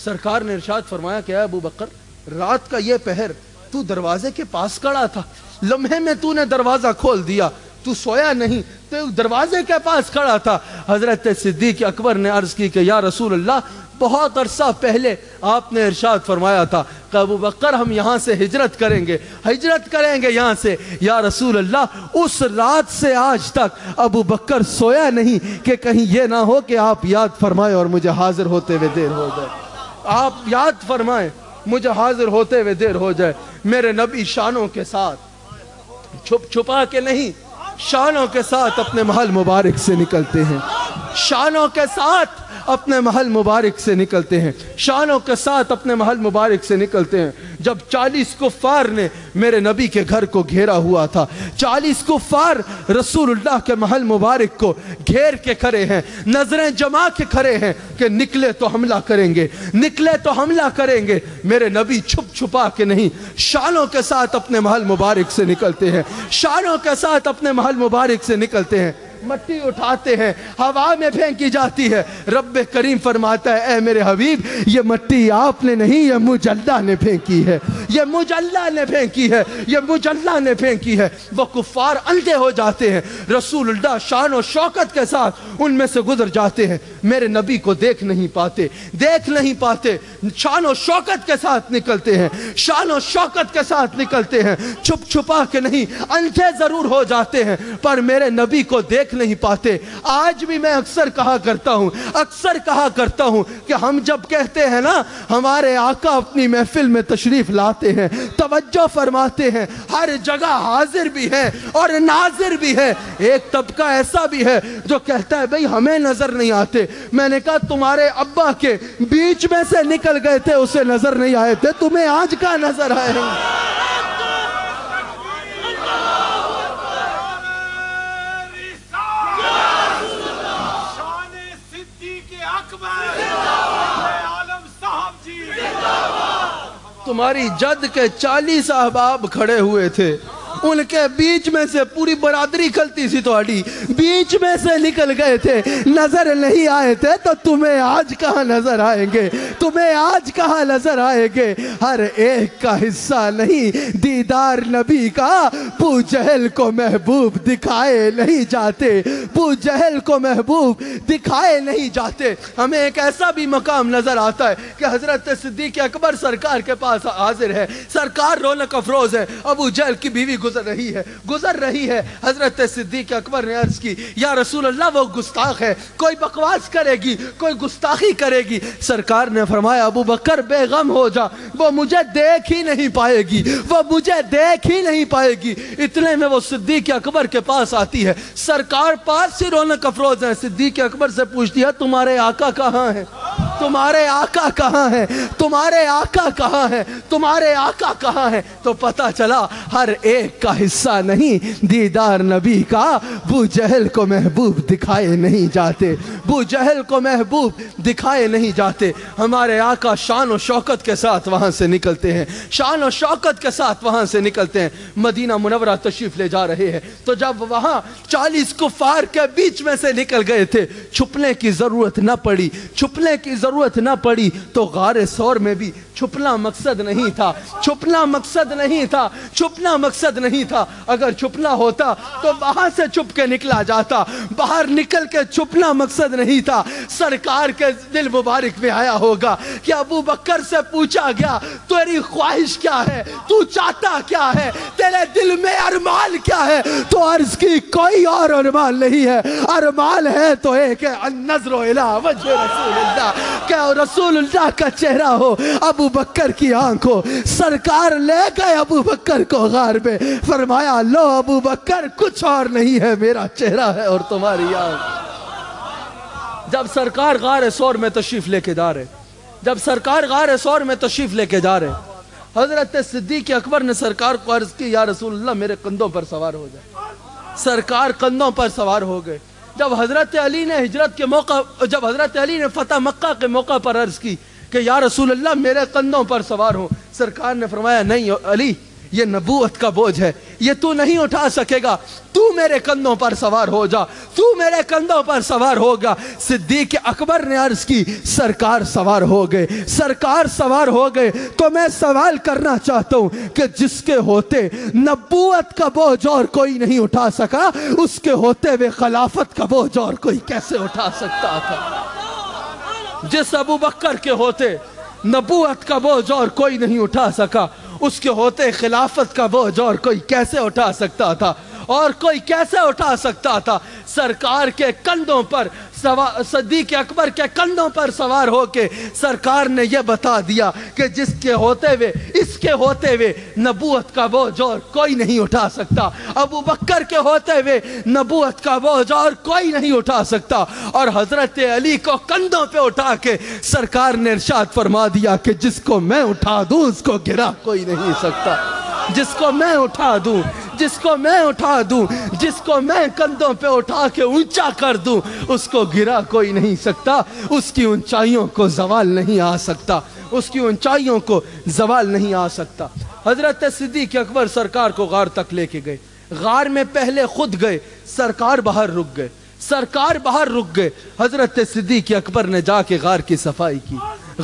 Speaker 1: سرکار نے ارشاد فرمایا کہ اے ابو بکر رات کا یہ پہر تو دروازے کے پاس کھڑا تھا، لمحے میں تو نے دروازہ کھول دیا، تو سویا نہیں، تو دروازے کے پاس کھڑا تھا۔ حضرت صدیق اکبر نے عرض کی کہ یا رسول اللہ بہت عرصہ پہلے آپ نے ارشاد فرمایا تھا کہ ابو بکر ہم یہاں سے ہجرت کریں گے یہاں سے، یا رسول اللہ اس رات سے آج تک ابو بکر سویا نہیں کہ کہیں یہ نہ ہو کہ آپ یاد فرمائیں اور مجھے حاضر ہوتے ہوئے دیر ہو جائے، آپ یاد فرمائیں مجھے حاضر ہوتے ہوئے دیر ہو جائے۔ میرے نبی شانوں کے ساتھ چھپ چھپا کے نہیں، شانوں کے ساتھ اپنے محل مبارک سے نکلتے ہیں، شانوں کے ساتھ اپنے محل مبارک سے نکلتے ہیں، شانوں کے ساتھ اپنے محل مبارک سے نکلتے ہیں۔ جب 40 کفار نے میرے نبی کے گھر کو گھیرا ہوا تھا، 40 کفار رسول اللہ کے محل مبارک کو گھیر کے کھڑے ہیں، نظریں جما کے کھڑے ہیں کہ نکلے تو حملہ کریں گے، نکلے تو حملہ کریں گے۔ میرے نبی چھپ چھپا کے نہیں، شانوں کے ساتھ اپنے محل مبارک سے نکلتے ہیں، شانوں کے ساتھ اپنے محل مبارک سے نکلتے ہیں۔ مٹی اٹھاتے ہیں، ہوا میں پھینکی جاتی ہے، رب کریم فرماتا ہے اے میرے حبیب یہ مٹی آپ نے نہیں، یہ مجھ اللہ نے پھینکی ہے، یہ مجھ اللہ نے پھینکی ہے، یہ مجھ اللہ نے پھینکی ہے۔ وہ کفار اندھے ہو جاتے ہیں، رسول اللہ شان و شوکت کے ساتھ ان میں سے گزر جاتے ہیں، میرے نبی کو دیکھ نہیں پاتے، دیکھ نہیں پاتے، شان و شوکت کے ساتھ نکلتے ہیں، شان و شوکت کے ساتھ نکلتے ہیں، چھپ چھپا کے نہیں، اندھے ضرور ہو جاتے ہیں پر میرے نبی کو دیکھ نہیں پاتے۔ آج بھی میں اکثر کہا کرتا ہوں کہ ہم جب کہتے ہیں نا ہمارے آقا اپنی محفل میں تشریف لاتے ہیں، توجہ فرماتے ہیں، ہر جگہ حاضر بھی ہے اور ناظر بھی ہے۔ ایک طبقہ ایسا بھی ہے جو کہتا ہے بھئی ہمیں نظر نہیں آتے۔ میں نے کہا تمہارے ابا کے بیچ میں سے نکل گئے تھے، اسے نظر نہیں آئے تھے، تمہیں آج کا نظر آئے ہیں۔ تمہاری جد کے 40 احباب کھڑے ہوئے تھے، ان کے بیچ میں سے پوری برادری کھلتی سی تواڈی بیچ میں سے نکل گئے تھے، نظر نہیں آئے تھے تو تمہیں آج کہاں نظر آئیں گے، تمہیں آج کہاں نظر آئیں گے۔ ہر ایک کا حصہ نہیں دیدار نبی کا، ابو جہل کو محبوب دکھائے نہیں جاتے، ابو جہل کو محبوب دکھائے نہیں جاتے۔ ہمیں ایک ایسا بھی مقام نظر آتا ہے کہ حضرت صدیق اکبر سرکار کے پاس حاضر ہے، سرکار رونق افروز ہے، ابو جہل کی بیوی گزر رہی ہے۔ حضرت صدیق اکبر نے عرض کی یا رسول اللہ وہ گستاخ ہے، کوئی بکواس کرے گی، کوئی گستاخی کرے گی۔ سرکار نے فرمایا ابو بکر بے غم ہو جا، وہ مجھے دیکھ ہی نہیں پائے گی، وہ مجھے دیکھ ہی نہیں پائے گی۔ اتنے میں وہ صدیق اکبر کے پاس آتی ہے، سرکار پاس سے رونق افروز ہے، صدیق اکبر سے پوچھتی ہے تمہارے آقا کہاں ہے، تمہارے آقا کہاں ہے، تمہارے آقا کہاں ہے، تمہارے آقا کہاں ہے؟ تو پتا چلا ہر ایک کا حصہ نہیں دیدار نبی کا، ابو جہل کو محبوب دکھائے نہیں جاتے، ابو جہل کو محبوب دکھائے نہیں جاتے۔ ہمارے آقا شان و شوکت کے ساتھ وہاں سے نکلتے ہیں، شان و شوکت کے ساتھ وہاں سے نکلتے ہیں، مدینہ منورہ تشریف لے جا رہے ہیں۔ تو جب وہاں 40 کفار کے بیچ میں سے نکل گئے تھے، چھپنے کی ضرورت نہ پڑی، چھپنے کی ضرورت نہ پڑی تو غار ثور میں بھی چھپنا مقصد نہیں تھا، چھپنا مقصد نہیں تھا، چھپنا مقصد نہیں تھا۔ اگر چھپنا ہوتا تو وہاں سے چھپ کے نکلا جاتا، باہر نکل کے چھپنا مقصد نہیں تھا۔ سرکار کے دل مبارک میں آیا ہوگا کہ ابو بکر سے پوچھا گیا تیری خواہش کیا ہے، تو چاہتا کیا ہے، تیرے دل میں ارمان کیا ہے؟ تو عرض کی کوئی اور ارمان نہیں ہے، ارمان ہے تو ایک ہے، النظر الی وجہ رسول اللہ، کہ رسول اللہ کا چہرہ ہو ابو بکر کی آنکھ ہو۔ سرکار لے گئے ابو بکر کو غار میں، فرمایا لو ابو بکر کچھ اور نہیں ہے، میرا چہرہ ہے اور تمہاری آنکھ۔ جب سرکار غار ثور میں تشریف لے کے جا رہے، جب سرکار غار ثور میں تشریف لے کے جا رہے، حضرت صدیق اکبر نے سرکار کو عرض کی یا رسول اللہ میرے کندھوں پر سوار ہو جائے۔ سرکار کندھوں پر سوار ہو گئے۔ جب حضرت علی نے ہجرت کے موقع، جب حضرت علی نے فتح مکہ کے موقع پر عرض کی کہ یا رسول اللہ میرے کندھوں پر سوار ہوں، سرکار نے فرمایا نہیں علی، یہ نبوت کا بوجھ ہے، یہ تو نہیں اٹھا سکے گا، تو میرے کندھوں پر سوار ہو جا، تو میرے کندھوں پر سوار ہوگا۔ صدیق اکبر نے عرض کی سرکار سوار ہو گئے، سرکار سوار ہو گئے تو میں سوال کرنا چاہتا ہوں کہ جس کے ہوتے نبوت کا بوجھ اور کوئی نہیں اٹھا سکا، اس کے ہوتے ہوئے خلافت کا بوجھ اور کوئی کیسے اٹھا سکتا تھا؟ جس ابو بکر کے ہوتے نبوت کا بوجھ اور کوئی نہیں اٹھا سکا، اس کے ہوتے خلافت کا بوجھ اور کوئی کیسے اٹھا سکتا تھا؟ اور کوئی کیسے اٹھا سکتا تھا؟ سرکار کے کندھوں پر صدیق اکبر کے کندھوں پر سوار ہو کے سرکار نے یہ بتا دیا کہ جس کے ہوتے ہوئے اس کے ہوتے ہوئے نبوت کا بوجھ اور کوئی نہیں اٹھا سکتا، ابو بکر کے ہوتے ہوئے نبوت کا بوجھ اور کوئی نہیں اٹھا سکتا۔ اور حضرت علی کو کندھوں پہ اٹھا کے سرکار نے ارشاد فرما دیا کہ جس کو میں اٹھا دوں اس کو گرا کوئی نہیں سکتا، جس کو میں اٹھا دوں، جس کو میں اٹھا دوں، جس کو میں کندھوں پہ اٹھا کے اونچا کر دوں اس کو گرا کوئی نہیں سکتا، اس کی اونچائیوں کو زوال نہیں آ سکتا، اس کی اونچائیوں کو زوال نہیں آ سکتا۔ حضرت صدیق اکبر سرکار کو غار تک لے کے گئے، غار میں پہلے خود گئے، سرکار باہر رک گئے، سرکار باہر رک گئے۔ حضرت صدیق اکبر نے جا کے غار کی صفائی کی،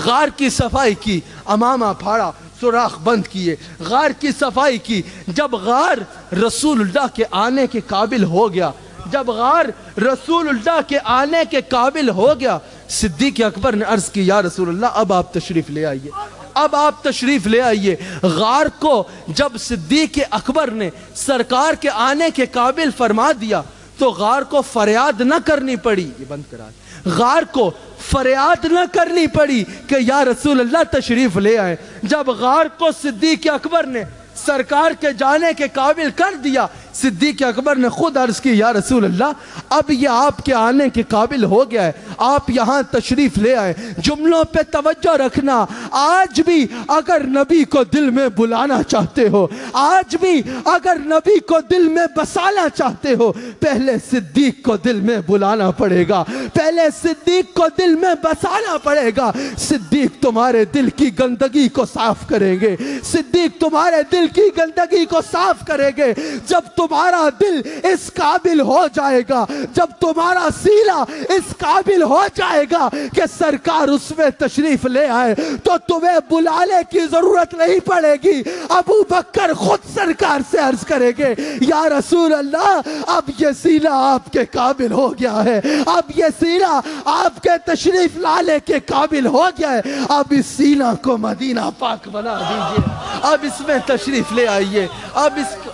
Speaker 1: غار کی صفائی کی، امامہ پھاڑا، سوراخ بند کیے، غار کی صفائی کی۔ جب غار رسول اللہ کے آنے کے قابل ہو گیا، جب غار رسول اللہ کے آنے کے قابل ہو گیا، صدیق اکبر نے عرض کی یا رسول اللہ اب آپ تشریف لے آئیے، اب آپ تشریف لے آئیے۔ غار کو جب صدیق اکبر نے سرکار کے آنے کے قابل فرما دیا تو غار کو فریاد نہ کرنی پڑی، یہ بند کرا، غار کو فریاد نہ کرنی پڑی کہ یا رسول اللہ تشریف لے آئیں۔ جب غار کو صدیق اکبر نے سرکار کے جانے کے قابل کر دیا، صدیق اکبر نے خود عرض کی یا رسول اللہ اب یہ آپ کے آنے کے قابل ہو گیا ہے، آپ یہاں تشریف لے آئے۔ جملوں پہ توجہ رکھنا، آج بھی اگر نبی کو دل میں بلانا چاہتے ہو، آج بھی اگر نبی کو دل میں بسانا چاہتے ہو، پہلے صدیق کو دل میں بلانا پڑے گا، پہلے صدیق کو دل میں بسانا پڑے گا۔ صدیق تمہارے دل کی گندگی کو صاف کریں گے، صدیق تمہارے دل کی گندگی کو صاف کریں گے۔ جب تمہارا دل اس قابل ہو جائے گا، جب تمہارا سینہ اس قابل ہو جائے گا کہ سرکار اس میں تشریف لے آئے تو تمہیں بلانے کی ضرورت نہیں پڑے گی، ابو بکر خود سرکار سے عرض کریں گے یا رسول اللہ اب یہ سینہ آپ کے قابل ہو گیا ہے، اب یہ سینہ آپ کے تشریف لانے کے قابل ہو گیا ہے، اب اس سینہ کو مدینہ پاک بنا دیجئے، اب اس میں تشریف لے آئیے، اب اس کو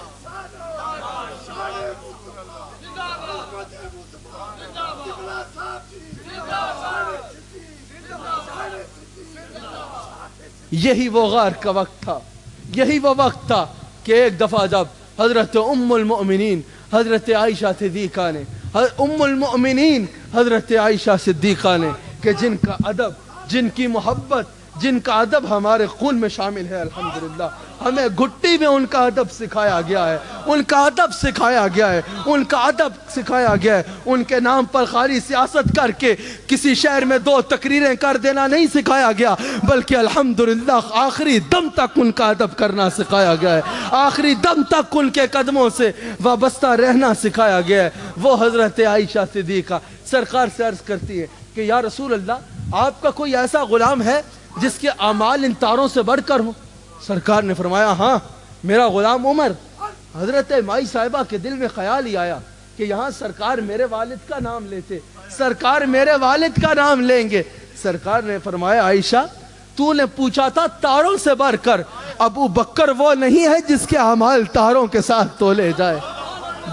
Speaker 1: یہی وہ غار کا وقت تھا، یہی وہ وقت تھا کہ ایک دفعہ جب حضرت ام المؤمنین حضرت عائشہ صدیقہ نے، ام المؤمنین حضرت عائشہ صدیقہ نے کہ جن کا ادب، جن کی محبت، جن کا ادب ہمارے خون میں شامل ہے، الحمدللہ ہمیں گھٹی میں ان کا ادب سکھایا گیا ہے، ان کا ادب سکھایا گیا ہے، ان کا ادب سکھایا گیا ہے۔ ان کے نام پر خالی سیاست کر کے کسی شہر میں 2 تقریریں کر دینا نہیں سکھایا گیا، بلکہ الحمدللہ آخری دم تک ان کا ادب کرنا سکھایا گیا ہے، آخری دم تک ان کے قدموں سے وابستہ رہنا سکھایا گیا ہے۔ وہ حضرت عائشہ صدیقہ سرکار سے عرض کرتی ہے کہ یا رسول اللہ آپ کا کوئی ایسا غلام ہے جس کے اعمال ان تاروں سے بڑھ کر ہوں؟ سرکار نے فرمایا ہاں میرا غلام عمر۔ حضرت مائی صاحبہ کے دل میں خیال ہی آیا کہ یہاں سرکار میرے والد کا نام لیتے، سرکار میرے والد کا نام لیں گے۔ سرکار نے فرمایا عائشہ تو نے پوچھا تھا تاروں سے بڑھ کر، ابو بکر وہ نہیں ہے جس کے اعمال تاروں کے ساتھ تولے جائے۔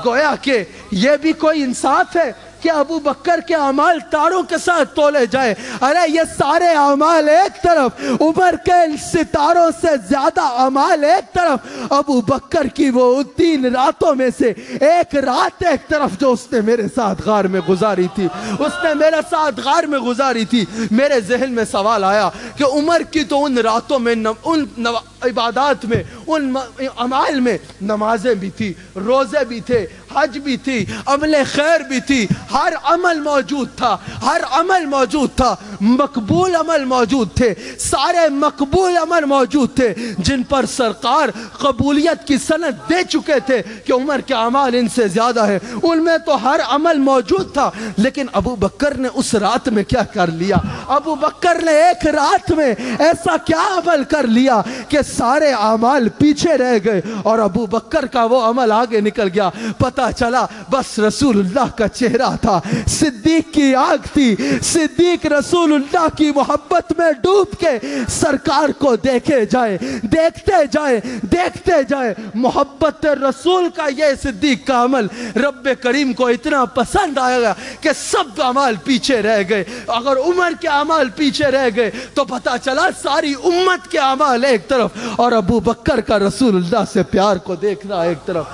Speaker 1: گویا کہ یہ بھی کوئی انصاف ہے کہ ابو بکر کے اعمال تاروں کے ساتھ تولے جائے؟ ارے یہ سارے اعمال ایک طرف، عمر کے ستاروں سے زیادہ اعمال ایک طرف، ابو بکر کی وہ 3 راتوں میں سے ایک رات ایک طرف جو اس نے میرے ساتھ غار میں گزاری تھی، اس نے میرے ساتھ غار میں گزاری تھی۔ میرے ذہن میں سوال آیا کہ عمر کی تو ان راتوں میں ان عبادات میں، ان اعمال میں نمازیں بھی تھی، روزے بھی تھے، حج بھی تھی، عمل خیر بھی تھی، ہر عمل موجود تھا، ہر عمل موجود تھا، مقبول عمل موجود تھے، سارے مقبول عمل موجود تھے جن پر سرکار قبولیت کی سند دے چکے تھے کہ عمر کے اعمال ان سے زیادہ ہیں، ان میں تو ہر عمل موجود تھا۔ لیکن ابو بکر نے اس رات میں کیا کر لیا؟ ابو بکر نے ایک رات میں ایسا کیا عمل کر لیا کہ سارے اعمال پیچھے رہ گئے اور ابو بکر کا وہ عمل آگے نکل گیا۔ پتہ پتا چلا بس رسول اللہ کا چہرہ تھا، صدیق کی آنکھ تھی، صدیق رسول اللہ کی محبت میں ڈوب کے سرکار کو دیکھے جائے، دیکھتے جائے، دیکھتے جائے۔ محبت رسول کا یہ صدیق کا عمل رب کریم کو اتنا پسند آیا گا کہ سب اعمال پیچھے رہ گئے۔ اگر عمر کے اعمال پیچھے رہ گئے تو پتا چلا ساری امت کے اعمال ایک طرف، اور ابو بکر کا رسول اللہ سے پیار کو دیکھنا ایک طرف،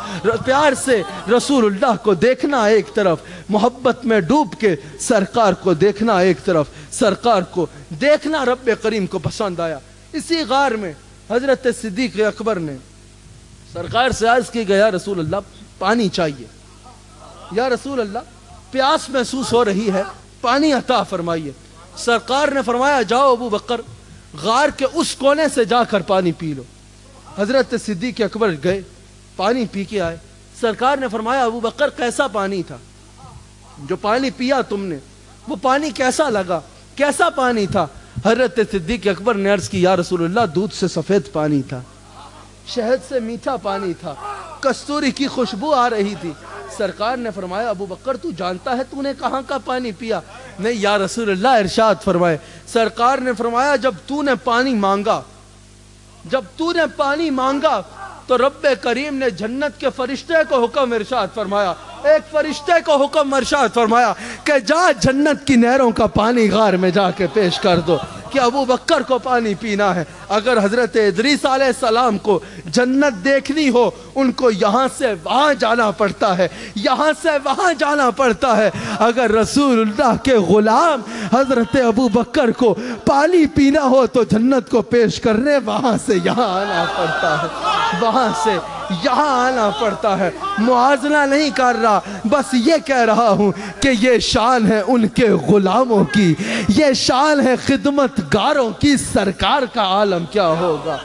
Speaker 1: پیار سے رسول اللہ کو دیکھنا ایک طرف، محبت میں ڈوب کے سرکار کو دیکھنا ایک طرف، سرکار کو دیکھنا رب کریم کو پسند آیا۔ اسی غار میں حضرت صدیق اکبر نے سرکار سے عرض کی گیا، یا رسول اللہ پانی چاہیے، یا رسول اللہ پیاس محسوس ہو رہی ہے، پانی عطا فرمائیے۔ سرکار نے فرمایا جاؤ ابو بکر، غار کے اس کونے سے جا کر پانی پی لو۔ حضرت صدیق اکبر گئے، پانی پی کے آئے۔ سرکار نے فرمایا ابو بکر کیسا پانی تھا جو پانی پیا تم نے، وہ پانی کیسا لگا، کیسا پانی تھا؟ حضرت صدیق اکبر نے عرض کی یا رسول اللہ دودھ سے سفید پانی تھا، شہد سے میٹھا پانی تھا، کستوری کی خوشبو آ رہی تھی۔ سرکار نے فرمایا ابو بکر تو جانتا ہے تو نے کہاں کا پانی پیا؟ نہیں یا رسول اللہ ارشاد فرمائے۔ سرکار نے فرمایا جب تو نے پانی مانگا، جب تو نے پانی مانگا تو رب کریم نے جنت کے فرشتے کو حکم ارشاد فرمایا، ایک فرشتے کو حکم ارشاد فرمایا کہ جا جنت کی نہروں کا پانی غار میں جا کے پیش کر دو کہ ابو بکر کو پانی پینا ہے۔ اگر حضرت ادریس علیہ السلام کو جنت دیکھنی ہو ان کو یہاں سے وہاں جانا پڑتا ہے، یہاں سے وہاں جانا پڑتا ہے۔ اگر رسول اللہ کے غلام حضرت ابو بکر کو پانی پینا ہو تو جنت کو پیش کرنے وہاں سے یہاں آنا پڑتا ہے، وہاں سے یہاں آنا پڑتا ہے۔ موازنہ نہیں کر رہا، بس یہ کہہ رہا ہوں کہ یہ شان ہے ان کے غلاموں کی، یہ شان ہے خدمت گاروں کی۔ سرکار کا عالم کیا ہوگا،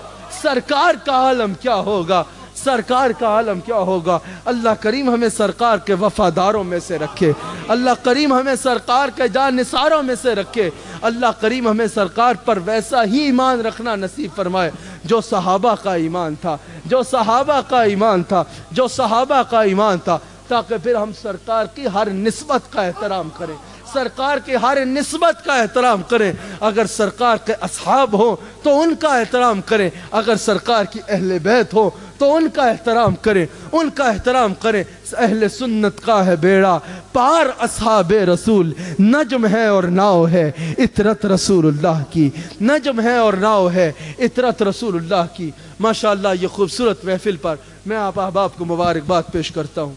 Speaker 1: سرکار کا عالم کیا ہوگا، سرکار کا عالم کیا ہوگا۔ اللہ کریم ہمیں سرکار کے وفاداروں میں سے رکھے، اللہ کریم ہمیں سرکار کے جانثاروں میں سے رکھے، اللہ کریم ہمیں سرکار پر ویسا ہی ایمان رکھنا نصیب فرمائے جو صحابہ کا ایمان تھا، جو صحابہ کا ایمان تھا، جو صحابہ کا ایمان تھا، تاکہ پھر ہم سرکار کی ہر نسبت کا احترام کریں، سرکار کی ہر نسبت کا احترام کریں۔ اگر سرکار کے اصحاب ہوں تو ان کا احترام کریں، اگر سرکار کی اہل بیت ہوں تو ان کا احترام کریں، ان کا احترام کریں۔ اہل سنت کا ہے بیڑا پار اصحاب رسول، نجم ہے اور ناؤ ہے اطرت رسول اللہ کی، نجم ہے اور ناؤ ہے اطرت رسول اللہ کی۔ ماشاءاللہ یہ خوبصورت محفل پر میں آپ احباب کو مبارکباد پیش کرتا ہوں،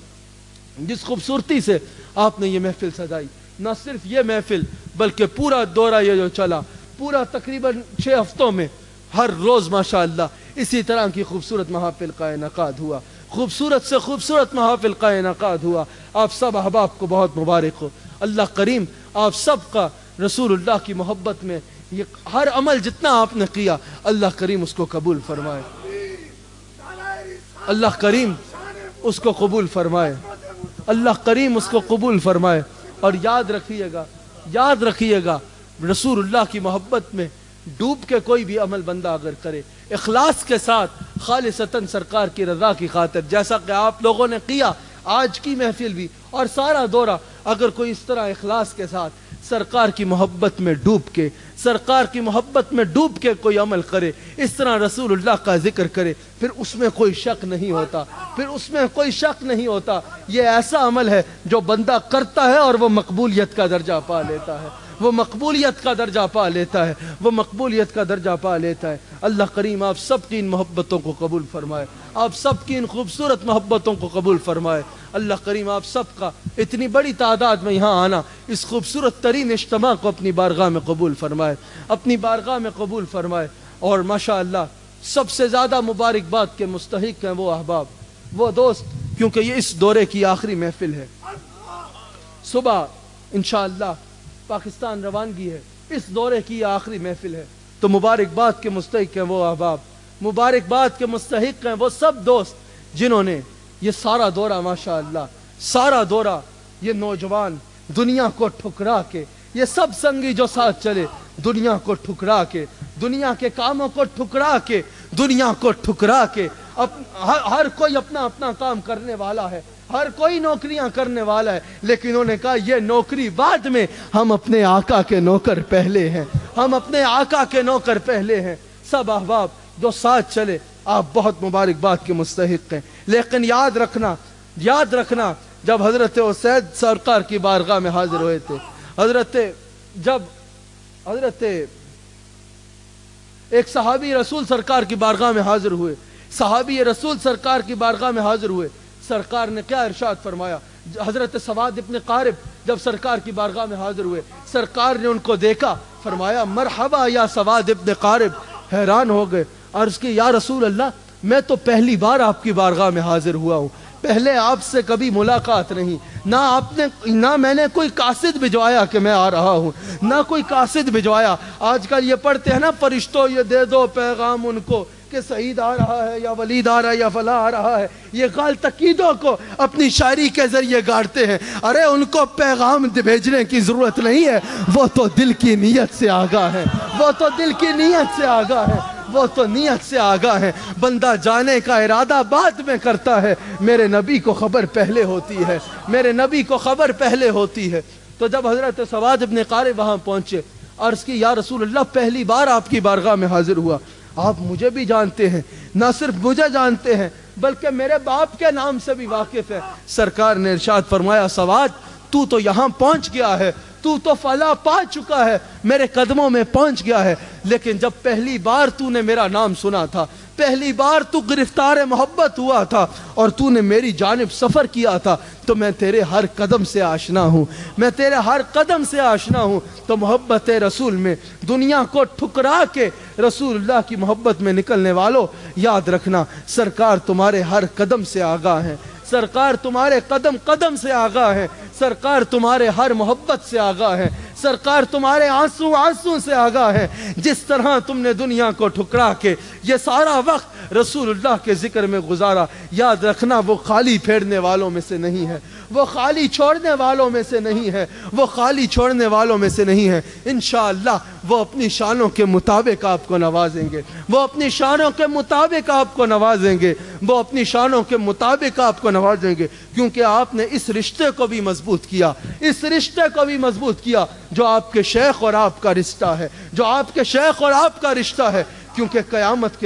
Speaker 1: جس خوبصورتی سے آپ نے یہ محفل سجائی۔ نہ صرف یہ محفل بلکہ پورا دورہ یہ جو چلا، پورا تقریباً 6 ہفتوں میں ہر روز ماشاءاللہ اسی طرح کی خوبصورت محافل کا انعقاد ہوا، خوبصورت سے خوبصورت محافل کا انعقاد ہوا۔ آپ سب احباب کو بہت مبارک ہو۔ اللہ کریم آپ سب کا رسول اللہ کی محبت میں یہ ہر عمل جتنا آپ نے کیا اللہ کریم اس کو قبول فرمائے، اللہ کریم اس کو قبول فرمائے، اللہ کریم اس کو قبول فرمائے۔ اور یاد رکھیے گا، یاد رکھیے گا رسول اللہ کی محبت میں ڈوب کے کوئی بھی عمل بندہ اگر کرے اخلاص کے ساتھ خالصتاً سرکار کی رضا کی خاطر، جیسا کہ آپ لوگوں نے کیا آج کی محفل بھی اور سارا دورہ، اگر کوئی اس طرح اخلاص کے ساتھ سرکار کی محبت میں ڈوب کے، سرکار کی محبت میں ڈوب کے کوئی عمل کرے، اس طرح رسول اللہ کا ذکر کرے، پھر اس میں کوئی شک نہیں ہوتا، پھر اس میں کوئی شک نہیں ہوتا۔ یہ ایسا عمل ہے جو بندہ کرتا ہے اور وہ مقبولیت کا درجہ پا لیتا ہے، وہ مقبولیت کا درجہ پا لیتا ہے، وہ مقبولیت کا درجہ پا لیتا ہے۔ اللہ کریم آپ سب کی ان محبتوں کو قبول فرمائے، آپ سب کی ان خوبصورت محبتوں کو قبول فرمائے۔ اللہ کریم آپ سب کا اتنی بڑی تعداد میں یہاں آنا، اس خوبصورت ترین اجتماع کو اپنی بارگاہ میں قبول فرمائے، اپنی بارگاہ میں قبول فرمائے۔ اور ماشاءاللہ سب سے زیادہ مبارکباد کے مستحق ہیں وہ احباب، وہ دوست، کیونکہ یہ اس دورے کی آخری محفل ہے۔ صبح انشاءاللہ پاکستان روانگی ہے، اس دورے کی آخری محفل ہے، تو مبارکباد کے مستحق ہیں وہ احباب، مبارکباد کے مستحق ہیں وہ سب دوست جنہوں نے یہ سارا دورہ ماشاءاللہ، سارا دورہ، یہ نوجوان دنیا کو ٹھکرا کے، یہ سب سنگی جو ساتھ چلے دنیا کو ٹھکرا کے، دنیا کے کاموں کو ٹھکرا کے، دنیا کو ٹھکرا کے، ہر کوئی اپنا اپنا کام کرنے والا ہے، ہر کوئی نوکریاں کرنے والا ہے، لیکن انہوں نے کہا یہ نوکری بعد میں، ہم اپنے آقا کے نوکر پہلے ہیں، ہم اپنے آقا کے نوکر پہلے ہیں۔ سب احباب جو ساتھ چلے، آپ بہت مبارکباد کے مستحق ہیں، لیکن یاد رکھنا جب حضرت اسید سرکار کی بارگاہ میں حاضر ہوئے تھے، حضرت ایک صحابی رسول سرکار کی بارگاہ میں حاضر ہوئے، صحابی رسول سرکار کی بارگاہ میں حاضر ہوئے، سرکار نے کیا ارشاد فرمایا؟ حضرت سواد ابن قارب جب سرکار کی بارگاہ میں حاضر ہوئے، سرکار نے ان کو دیکھا، فرمایا مرحبا یا سواد ابن قارب، حیران ہو گئے، عرض کی یا رسول اللہ میں تو پہلی بار آپ کی بارگاہ میں حاضر ہوا ہوں، پہلے آپ سے کبھی ملاقات نہیں، نہ میں نے کوئی قاصد بھجوایا کہ میں آ رہا ہوں، نہ کوئی قاصد بھجوایا۔ آج کل یہ پڑھتے ہیں نا، فرشتوں یہ دے دو پیغام ان کو کہ سعید آ رہا ہے یا ولید آ رہا ہے یا فلاں آ رہا ہے، یہ غال تقیدوں کو اپنی شاعری کے ذریعے گاڑتے ہیں۔ ارے ان کو پیغام بھیجنے کی ضرورت نہیں ہے، وہ تو دل کی نیت سے آگاہ ہے، وہ تو دل کی نیت سے آگاہ ہے، وہ تو نیت سے آگاہ ہے۔ بندہ جانے کا ارادہ بعد میں کرتا ہے، میرے نبی کو خبر پہلے ہوتی ہے، میرے نبی کو خبر پہلے ہوتی ہے۔ تو جب حضرت سواد ابن قارب وہاں پہنچے، عرض کی یا رسول اللہ پہلی بار آپ کی بارگاہ میں حاضر ہوا، آپ مجھے بھی جانتے ہیں، نہ صرف مجھے جانتے ہیں بلکہ میرے باپ کے نام سے بھی واقف ہے۔ سرکار نے ارشاد فرمایا سواد تو تو یہاں پہنچ گیا ہے، تو تو فلاح پا چکا ہے، میرے قدموں میں پہنچ گیا ہے، لیکن جب پہلی بار تو نے میرا نام سنا تھا، پہلی بار تو گرفتار محبت ہوا تھا اور تو نے میری جانب سفر کیا تھا، تو میں تیرے ہر قدم سے آشنا ہوں، میں تیرے ہر قدم سے آشنا ہوں۔ تو محبت رسول میں دنیا کو ٹھکرا کے رسول اللہ کی محبت میں نکلنے والوں، یاد رکھنا سرکار تمہارے ہر قدم سے آگاہ ہیں، سرکار تمہارے قدم قدم سے آگاہ ہے، سرکار تمہارے ہر محبت سے آگاہ ہے، سرکار تمہارے آنسو آنسو سے آگاہ ہے۔ جس طرح تم نے دنیا کو ٹھکرا کے یہ سارا وقت رسول اللہ کے ذکر میں گزارا، یاد رکھنا وہ خالی پھیرنے والوں میں سے نہیں ہے، وہ خالی چھوڑنے والوں میں سے نہیں ہے، وہ خالی چھوڑنے والوں میں سے نہیں ہے۔ انشاءاللہ وہ اپنی شانوں کے مطابق آپ کو نوازیں گے، وہ اپنی شانوں کے مطابق آپ کو نوازیں گے، وہ اپنی شانوں کے مطابق آپ کو نوازیں گے، کیونکہ آپ نے اس رشتے کو بھی مضبوط کیا، اس رشتے کو بھی مضبوط کیا جو آپ کے شیخ اور آپ کا رشتہ ہے، جو آپ کے شیخ اور آپ کا رشتہ ہے، کیونکہ قیامت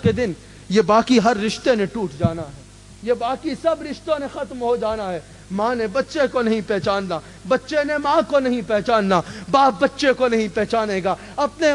Speaker 1: کے دن یہ باقی ہر رشتے نے ٹوٹ جانا ہے، یہ باقی سب رشتوں نے ختم ہو جانا ہے۔ ماں نے بچے کو نہیں پہچاننا، بچے نے ماں کو نہیں پہچاننا، باپ بچے کو نہیں پہچانے گا، اپنے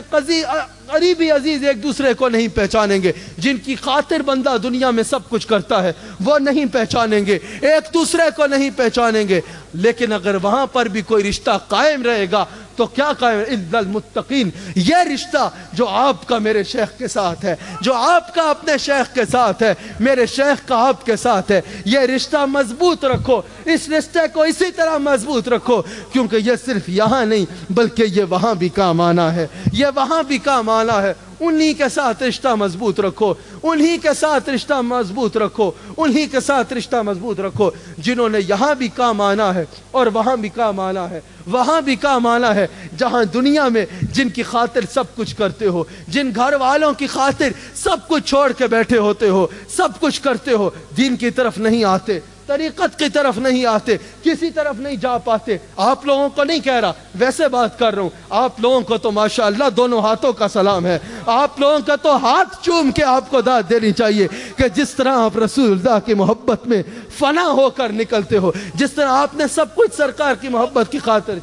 Speaker 1: قریبی عزیز ایک دوسرے کو نہیں پہچانیں گے، جن کی خاطر بندہ دنیا میں سب کچھ کرتا ہے وہ نہیں پہچانیں گے، ایک دوسرے کو نہیں پہچانیں گے۔ لیکن اگر وہاں پر بھی کوئی رشتہ قائم رہے گا تو کیا قائم؟ الا المتقین، یہ رشتہ جو آپ کا میرے شیخ کے ساتھ ہے، جو آپ کا اپنے شیخ کے ساتھ ہے، میرے شیخ کا آپ کے ساتھ ہے، یہ رشتہ مضبوط رکھو، اس رشتے کو اسی طرح مضبوط رکھو، کیونکہ یہ صرف یہاں نہیں بلکہ یہ وہاں بھی کام آنا ہے، یہ وہاں بھی کام آنا ہے۔ انہی کے ساتھ رشتہ مضبوط رکھو، انہی کے ساتھ رشتہ مضبوط رکھو، انہی کے ساتھ رشتہ مضبوط رکھو، جنہوں نے یہاں بھی کام آنا ہے اور وہاں بھی کام آنا ہے، وہاں بھی کام آنا ہے۔ جہاں دنیا میں جن کی خاطر سب کچھ کرتے ہو، جن گھر والوں کی خاطر سب کچھ چھوڑ کے بیٹھے ہوتے ہو، سب کچھ کرتے ہو، دین کی طرف نہیں آتے، طریقت کی طرف نہیں آتے، کسی طرف نہیں جا پاتے۔ آپ لوگوں کو نہیں کہہ رہا، ویسے بات کر رہا ہوں، آپ لوگوں کو تو ماشاءاللہ دونوں ہاتھوں کا سلام ہے، آپ لوگوں کا تو ہاتھ چوم کے آپ کو داد دینی چاہیے کہ جس طرح آپ رسول اللہ کی محبت میں فنا ہو کر نکلتے ہو، جس طرح آپ نے سب کچھ سرکار کی محبت کی خاطر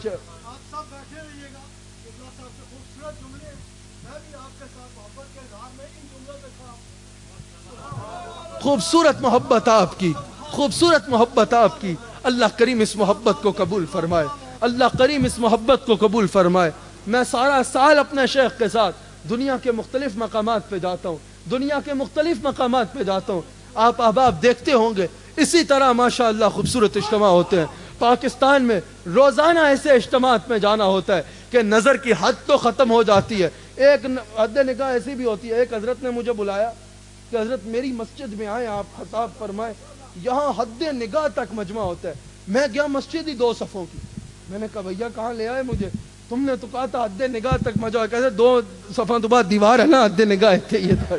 Speaker 1: خوبصورت محبت آپ کی، خوبصورت محبت آپ کی۔ اللہ کریم اس محبت کو قبول فرمائے، اللہ کریم اس محبت کو قبول فرمائے۔ میں سارا سال اپنے شیخ کے ساتھ دنیا کے مختلف مقامات پہ جاتا ہوں، دنیا کے مختلف مقامات پہ جاتا ہوں، آپ احباب دیکھتے ہوں گے اسی طرح ماشاءاللہ خوبصورت اجتماع ہوتے ہیں۔ پاکستان میں روزانہ ایسے اجتماعات میں جانا ہوتا ہے کہ نظر کی حد تو ختم ہو جاتی ہے، ایک حد نگاہ ایسی بھی ہوتی ہے۔ ایک حضرت نے مجھے بلایا کہ حضرت میری مسجد میں آئے، آپ خطاب فرمائے، یہاں حد نگاہ تک مجمع ہوتا ہے۔ میں گیا مسجد ہی 2 صفوں کی، میں نے کہا بھیا کہاں لے آئے مجھے، تم نے تو کہا تھا حد نگاہ تک مجمع، کہتے 2 صفوں تو بعد دیوار ہے نا، حد نگاہ تھے، یہ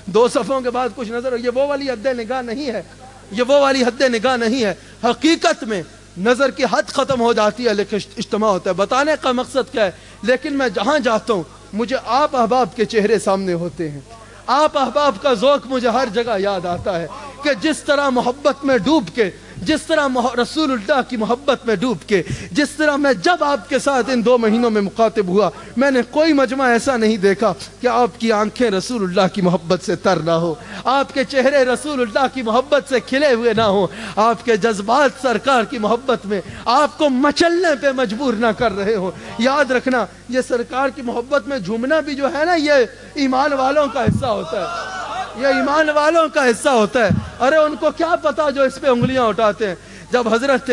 Speaker 1: 2 صفوں کے بعد کچھ نظر، یہ وہ والی حد نگاہ نہیں ہے، یہ وہ والی حد نگاہ نہیں ہے، حقیقت میں نظر کی حد ختم ہو جاتی ہے لیکن اجتماع ہوتا ہے۔ بتانے کا مقصد کیا ہے؟ لیکن میں جہاں جاتا ہوں مجھے آپ احباب کے چہرے سامنے ہوتے ہیں، آپ احباب کا ذوق مجھے ہر جگہ یاد آتا ہے کہ جس طرح محبت میں ڈوب کے، جس طرح رسول اللہ کی محبت میں ڈوب کے، جس طرح میں جب آپ کے ساتھ ان 2 مہینوں میں مخاطب ہوا، میں نے کوئی مجمع ایسا نہیں دیکھا کہ آپ کی آنکھیں رسول اللہ کی محبت سے تر نہ ہو، آپ کے چہرے رسول اللہ کی محبت سے کھلے ہوئے نہ ہوں، آپ کے جذبات سرکار کی محبت میں آپ کو مچلنے پہ مجبور نہ کر رہے ہوں۔ یاد رکھنا، یہ سرکار کی محبت میں جھومنا بھی جو ہے نا، یہ ایمان والوں کا حصہ ہوتا ہے، یہ ایمان والوں کا حصہ ہوتا ہے۔ ارے ان کو کیا پتا جو اس پہ انگلیاں اٹھاتے ہیں۔ جب حضرت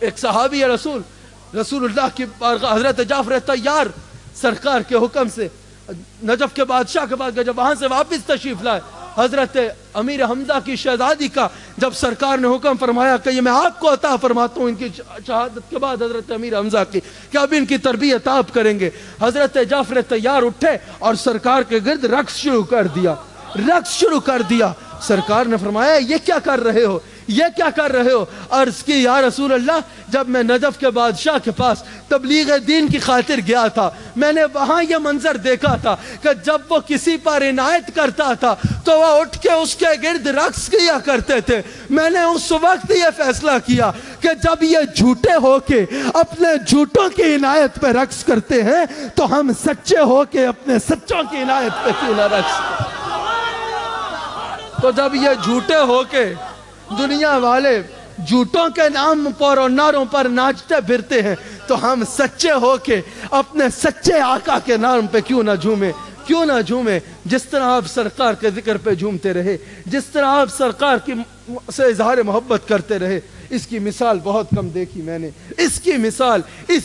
Speaker 1: ایک صحابی رسول اللہ کی حضرت جعفر طیار سرکار کے حکم سے نجف کے بادشاہ کے پاس گئے، جب وہاں سے واپس تشریف لائے، حضرت امیر حمزہ کی شہزادی کا جب سرکار نے حکم فرمایا کہ یہ میں آپ کو عطا فرماتا ہوں ان کی شہادت کے بعد حضرت امیر حمزہ کی کہ اب ان کی تربیت آپ کریں گے، حضرت جعفر طیار اٹھے اور سرکار کے گرد رقص شروع کر دیا۔ سرکار نے فرمایا یہ کیا کر رہے ہو، یہ کیا کر رہے ہو؟ عرض کی یا رسول اللہ، جب میں نجف کے بادشاہ کے پاس تبلیغ دین کی خاطر گیا تھا، میں نے وہاں یہ منظر دیکھا تھا کہ جب وہ کسی پر عنایت کرتا تھا تو وہ اٹھ کے اس کے گرد رقص کیا کرتے تھے۔ میں نے اس وقت یہ فیصلہ کیا کہ جب یہ جھوٹے ہو کے اپنے جھوٹوں کی عنایت پہ رقص کرتے ہیں تو ہم سچے ہو کے اپنے سچوں کی عنایت پہ کیوں نہ رقص کریں۔ تو جب یہ جھوٹے ہو کے دنیا والے جھوٹوں کے نام پر اور نعروں پر ناچتے پھرتے ہیں تو ہم سچے ہو کے اپنے سچے آقا کے نام پہ کیوں نہ جھومیں۔ جس طرح آپ سرکار کے ذکر پہ جھومتے رہے، جس طرح آپ سرکار کی سے اظہار محبت کرتے رہے، اس کی مثال بہت کم دیکھی میں نے، اس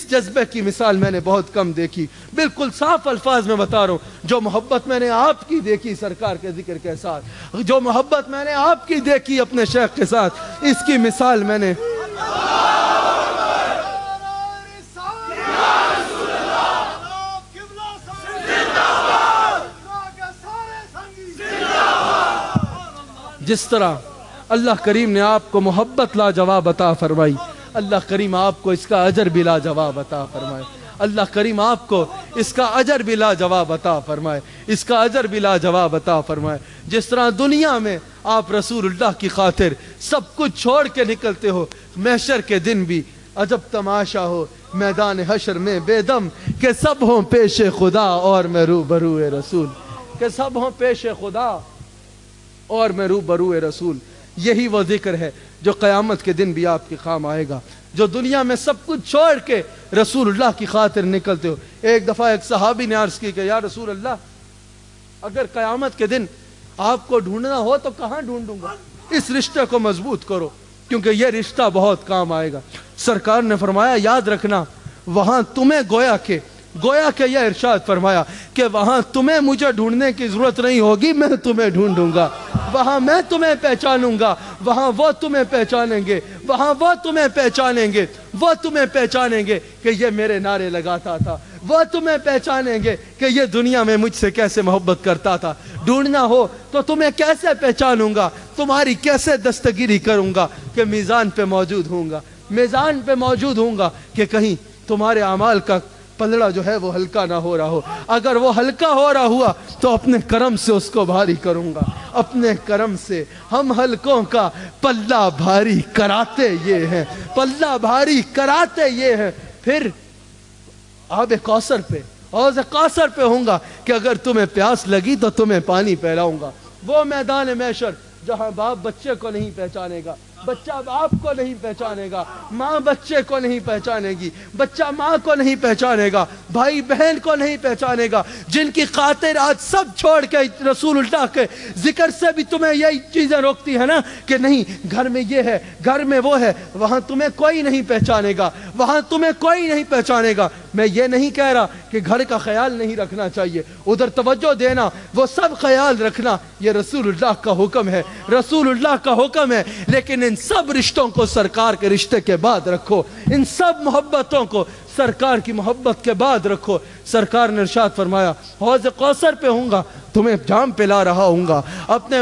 Speaker 1: جذبے کی مثال میں نے بہت کم دیکھی۔ بالکل صاف الفاظ میں بتا رہا ہوں، جو محبت میں نے آپ کی دیکھی سرکار کے ذکر کے ساتھ، جو محبت میں نے آپ کی دیکھی اپنے شیخ کے ساتھ، اس کی مثال میں نے جس طرح اللہ کریم نے آپ کو محبت لاجواب عطا فرمائی، اللہ کریم آپ کو اس کا اجر بھی لاجواب عطا فرمائے، اللہ کریم آپ کو اس کا اجر بھی لاجواب عطا فرمائے، جس طرح دنیا میں آپ رسول اللہ کی خاطر سب کچھ چھوڑ کے نکلتے ہو، محشر کے دن بھی عجب تماشا ہو میدان حشر میں بے دم کہ سب ہوں پیش خدا اور میں روبرو رسول، کہ سب ہوں پیش خدا اور میں روبرو رسول۔ یہی وہ ذکر ہے جو قیامت کے دن بھی آپ کے کام آئے گا، جو دنیا میں سب کچھ چھوڑ کے رسول اللہ کی خاطر نکلتے ہو۔ ایک دفعہ ایک صحابی نے عرض کی کہ یا رسول اللہ، اگر قیامت کے دن آپ کو ڈھونڈنا ہو تو کہاں ڈھونڈوں گا؟ اس رشتے کو مضبوط کرو کیونکہ یہ رشتہ بہت کام آئے گا۔ سرکار نے فرمایا یاد رکھنا، وہاں تمہیں گویا کہ یہ ارشاد فرمایا کہ وہاں تمہیں مجھے ڈھونڈنے کی ضرورت نہیں ہوگی، میں تمہیں ڈھونڈوں گا، وہاں میں تمہیں پہچانوں گا، وہاں وہ تمہیں پہچانیں گے کہ یہ میرے نعرے لگاتا تھا، وہ تمہیں پہچانیں گے کہ یہ دنیا میں مجھ سے کیسے محبت کرتا تھا۔ ڈھونڈنا ہو تو تمہیں کیسے پہچانوں گا، تمہاری کیسے دستگیری کروں گا کہ میزان پہ موجود ہوں گا کہ کہیں تمہارے اعمال کا پلڑا جو ہے وہ ہلکا نہ ہو رہا ہو۔ اگر وہ ہلکا ہو رہا ہوا تو اپنے کرم سے اس کو بھاری کروں گا، اپنے کرم سے ہم ہلکوں کا پلہ بھاری کراتے یہ ہیں، پھر آب کوثر پہ حوض کوثر پہ ہوں گا کہ اگر تمہیں پیاس لگی تو تمہیں پانی پلاؤں گا۔ وہ میدان محشر جہاں باپ بچے کو نہیں پہچانے گا، بچہ باپ کو نہیں پہچانے گا، ماں بچے کو نہیں پہچانے گی، بچہ ماں کو نہیں پہچانے گا، بھائی بہن کو نہیں پہچانے گا، جن کی خاطر آج سب چھوڑ کے رسول اللہ کے ذکر سے بھی تمہیں یہی چیزیں روکتی ہے نا کہ نہیں گھر میں یہ ہے، گھر میں وہ ہے، وہاں تمہیں کوئی نہیں پہچانے گا۔ میں یہ نہیں کہہ رہا کہ گھر کا خیال نہیں رکھنا چاہیے، ادھر توجہ دینا، وہ سب خیال رکھنا، یہ رسول اللہ کا حکم ہے، لیکن ان سب رشتوں کو سرکار کے رشتے کے بعد رکھو، ان سب محبتوں کو سرکار کی محبت کے بعد رکھو۔ سرکار نے ارشاد فرمایا حوض کوثر پہ ہوں گا، تمہیں جام پلا رہا ہوں گا، اپنے